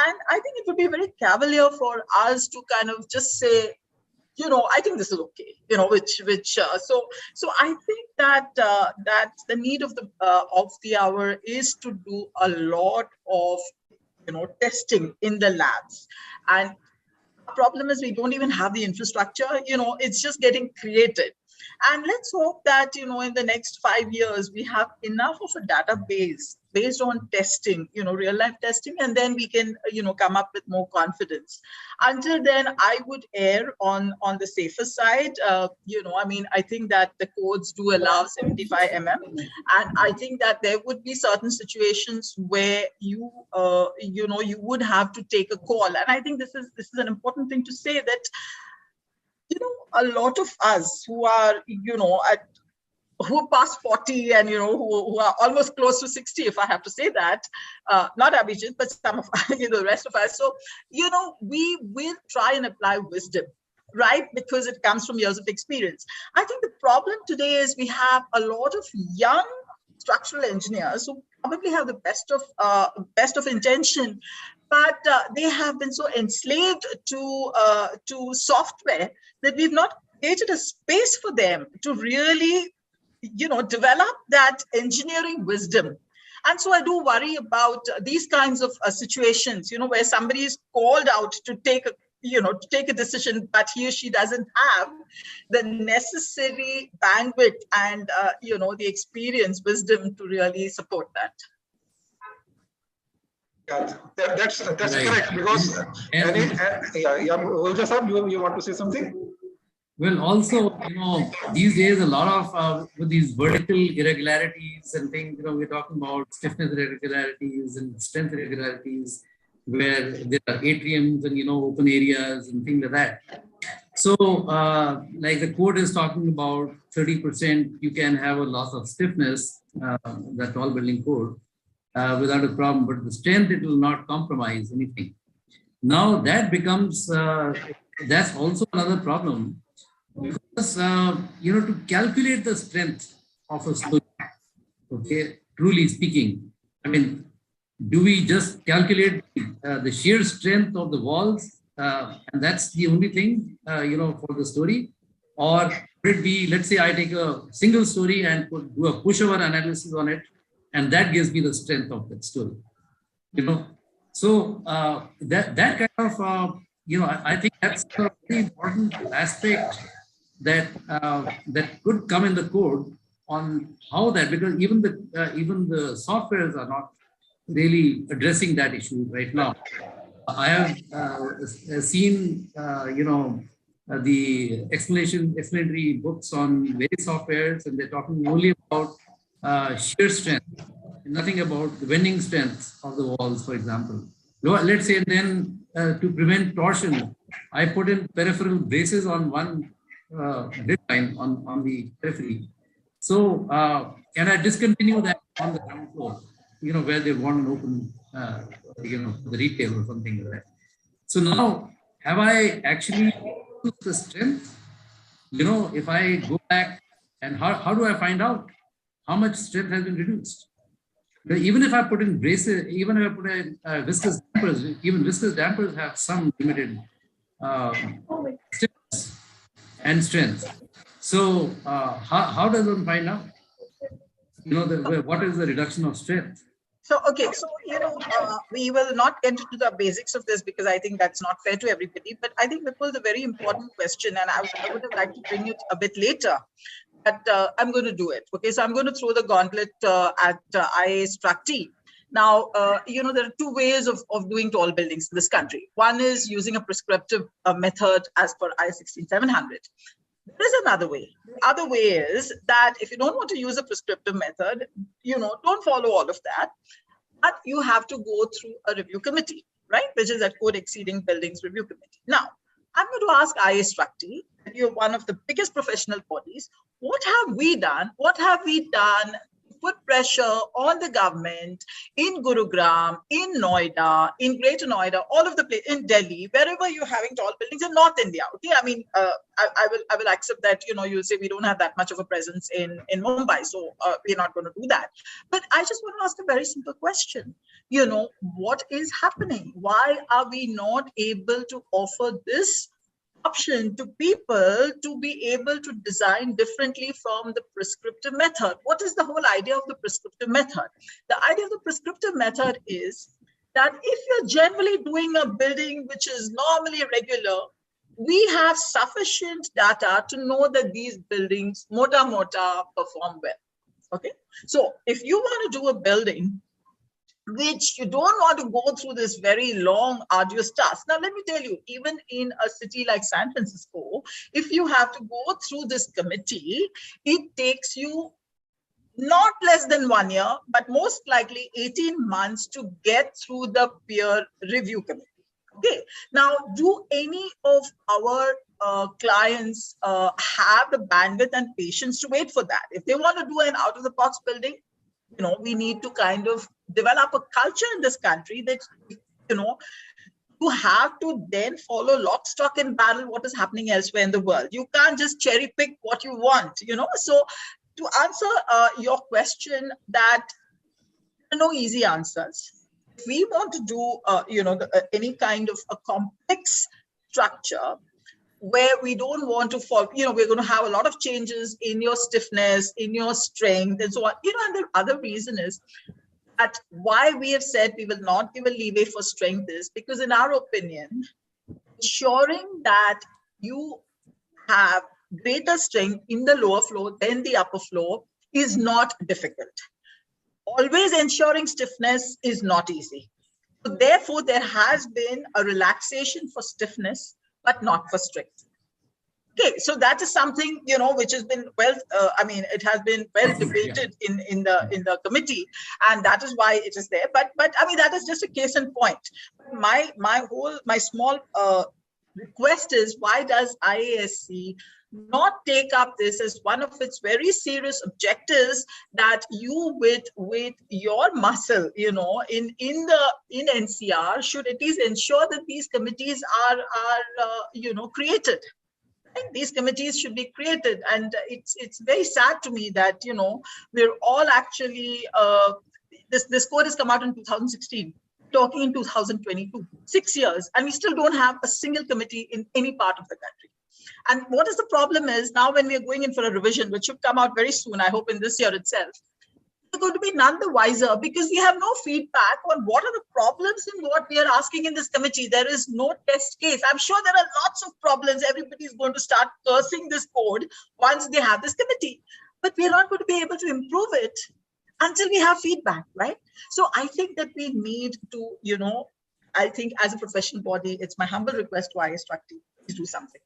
And I think it would be very cavalier for us to kind of just say, I think this is okay, so I think that that the need of the hour is to do a lot of, testing in the labs. And problem is we don't even have the infrastructure, it's just getting created. And let's hope that, in the next 5 years, we have enough of a database based on testing, real life testing, and then we can, come up with more confidence. Until then, I would err on the safer side. I think that the codes do allow 75 mm. And I think that there would be certain situations where you would have to take a call. And I think this is an important thing to say, that a lot of us who are, who are past 40 and, who are almost close to 60, if I have to say that, not Abhijit, but some of, the rest of us. So, we will try and apply wisdom, right? Because it comes from years of experience. I think the problem today is we have a lot of young structural engineers who probably have the best of intention, but they have been so enslaved to software that we've not created a space for them to really, develop that engineering wisdom. And so I do worry about these kinds of situations, where somebody is called out to take a decision, but he or she doesn't have the necessary bandwidth and, the experience, wisdom to really support that. Yeah, that's right. Correct. Because Ulja sir, you want to say something? Well, also, these days a lot of with these vertical irregularities and things, we're talking about stiffness irregularities and strength irregularities, where there are atriums and open areas and things like that. So, like the code is talking about 30%, you can have a loss of stiffness, that tall building code, without a problem. But the strength, it will not compromise anything. Now that becomes, that's also another problem, because, to calculate the strength of a story, okay, truly speaking, I mean, do we just calculate the sheer strength of the walls, and that's the only thing, for the story? Or would it be, let's say I take a single story and do a pushover analysis on it, and that gives me the strength of that story, So that kind of, I think that's a very important aspect that could come in the code on how that, because even the softwares are not really addressing that issue right now. I have seen, the explanatory books on various softwares, and they're talking only about shear strength, nothing about the bending strength of the walls, for example. Let's say, then to prevent torsion, I put in peripheral braces on one grid line on the periphery. So, and I discontinue that on the ground floor, where they want an open, the retail or something like that. So now, have I actually used the strength? If I go back, and how do I find out how much strength has been reduced? Even if I put in braces, even if I put in viscous dampers, even viscous dampers have some limited stiffness and strength. So how does one find out? What is the reduction of strength? So, okay, so, we will not get into the basics of this because I think that's not fair to everybody. But I think Vipul, a very important question, and I would have liked to bring it a bit later. But I'm going to do it. Okay, so I'm going to throw the gauntlet at IAS Tructee. Now, there are two ways of doing tall buildings in this country. One is using a prescriptive method as per IS 16700. There is another way. The other way is that if you don't want to use a prescriptive method, don't follow all of that. But you have to go through a review committee, right? Which is a Code Exceeding Buildings Review Committee. Now, I'm going to ask IAS Tructee, you're one of the biggest professional bodies. What have we done? What have we done to put pressure on the government in Gurugram, in Noida, in Greater Noida, all of the places, in Delhi, wherever you're having tall buildings in North India? Okay, I mean, I will accept that, you'll say we don't have that much of a presence in Mumbai, so we're not going to do that. But I just want to ask a very simple question. What is happening? Why are we not able to offer this option to people to be able to design differently from the prescriptive method? What is the whole idea of the prescriptive method? The idea of the prescriptive method is that if you're generally doing a building which is normally regular, we have sufficient data to know that these buildings mota perform well. Okay, so if you want to do a building which you don't want to go through this very long, arduous task. Now, let me tell you, even in a city like San Francisco, if you have to go through this committee, it takes you not less than 1 year, but most likely 18 months to get through the peer review committee. Okay. Now, do any of our clients have the bandwidth and patience to wait for that? If they want to do an out-of-the-box building, we need to kind of develop a culture in this country that, you have to then follow lock, stock, and barrel what is happening elsewhere in the world. You can't just cherry pick what you want, So to answer your question, that there are no easy answers. If we want to do, any kind of a complex structure, where we don't want to fall, we're going to have a lot of changes in your stiffness, in your strength, and so on. And the other reason is that why we have said we will not give a leeway for strength is because, in our opinion, ensuring that you have greater strength in the lower floor than the upper floor is not difficult. Always ensuring stiffness is not easy. So therefore, there has been a relaxation for stiffness, but not for strength. Okay, so that is something, which has been it has been well debated in the committee, and that is why it is there. But I mean, that is just a case in point. My small request is, why does IASC not take up this as one of its very serious objectives, that you with your muscle, in NCR, should at least ensure that these committees are created. Right? These committees should be created, and it's very sad to me that we're all actually this code has come out in 2016, talking in 2022, 6 years, and we still don't have a single committee in any part of the country. And what is the problem is, now when we are going in for a revision, which should come out very soon, I hope in this year itself, we're going to be none the wiser, because we have no feedback on what are the problems in what we are asking in this committee. There is no test case. I'm sure there are lots of problems. Everybody is going to start cursing this code once they have this committee, but we are not going to be able to improve it until we have feedback, right? So I think that we need to, I think as a professional body, it's my humble request to IS-Structy, please do something.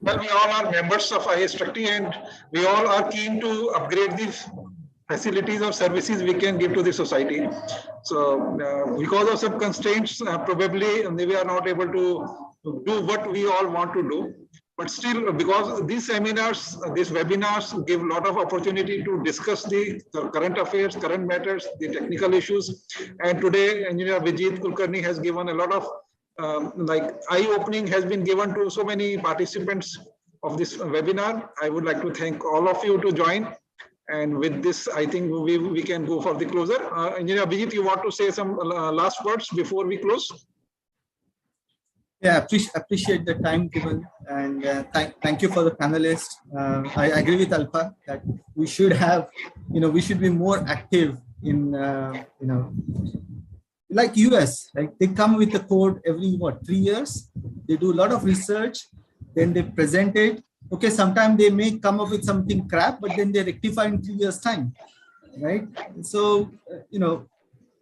Well, we all are members of IS-Structy, and we all are keen to upgrade these facilities or services we can give to the society. So because of some constraints, probably we are not able to do what we all want to do. But still, because these seminars, these webinars give a lot of opportunity to discuss the current affairs, current matters, the technical issues. And today, Engineer Vijit Kulkarni has given a lot of eye-opening has been given to so many participants of this webinar. I would like to thank all of you to join. And with this, I think we can go for the closer. Engineer Vijit, you want to say some last words before we close? Yeah, appreciate the time given, and thank you for the panelists. I agree with Alpha that we should have, we should be more active in, like US, like they come with the code every 3 years. They do a lot of research, then they present it. Okay, sometimes they may come up with something crap, but then they rectify in 3 years' time, right? So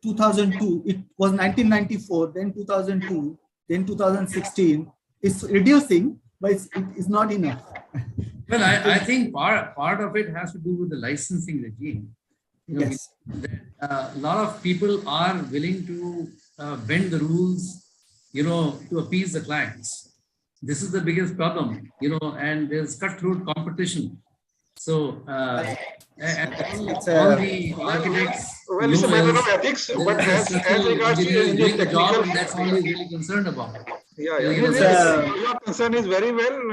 2002, it was 1994, then 2002. In 2016, it's reducing, but it's not enough. Well, I think part of it has to do with the licensing regime. Yes. A lot of people are willing to bend the rules, to appease the clients. This is the biggest problem, and there's cutthroat competition. So, all the architects, well, it's a matter of ethics, but as regards to doing the job, and that's all we're really concerned about. Yeah. Your concern is very well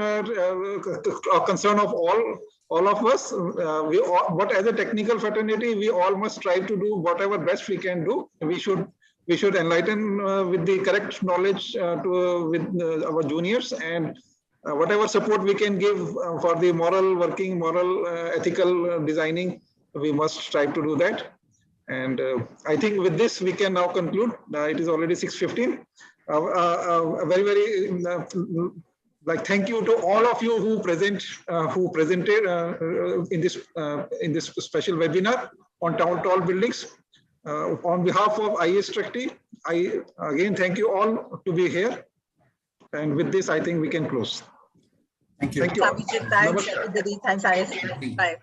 a concern of all of us. But as a technical fraternity, we all must strive to do whatever best we can do. We should enlighten with the correct knowledge with our juniors, and whatever support we can give for the moral ethical designing, we must strive to do that. And I think with this we can now conclude. It is already 6:15. Very thank you to all of you who presented in this special webinar on tall buildings. On behalf of IS-Structy, I again thank you all to be here. And with this, I think we can close. Thank you. Thanks, Abhijit. Thanks, everybody. Thanks, IS. Bye.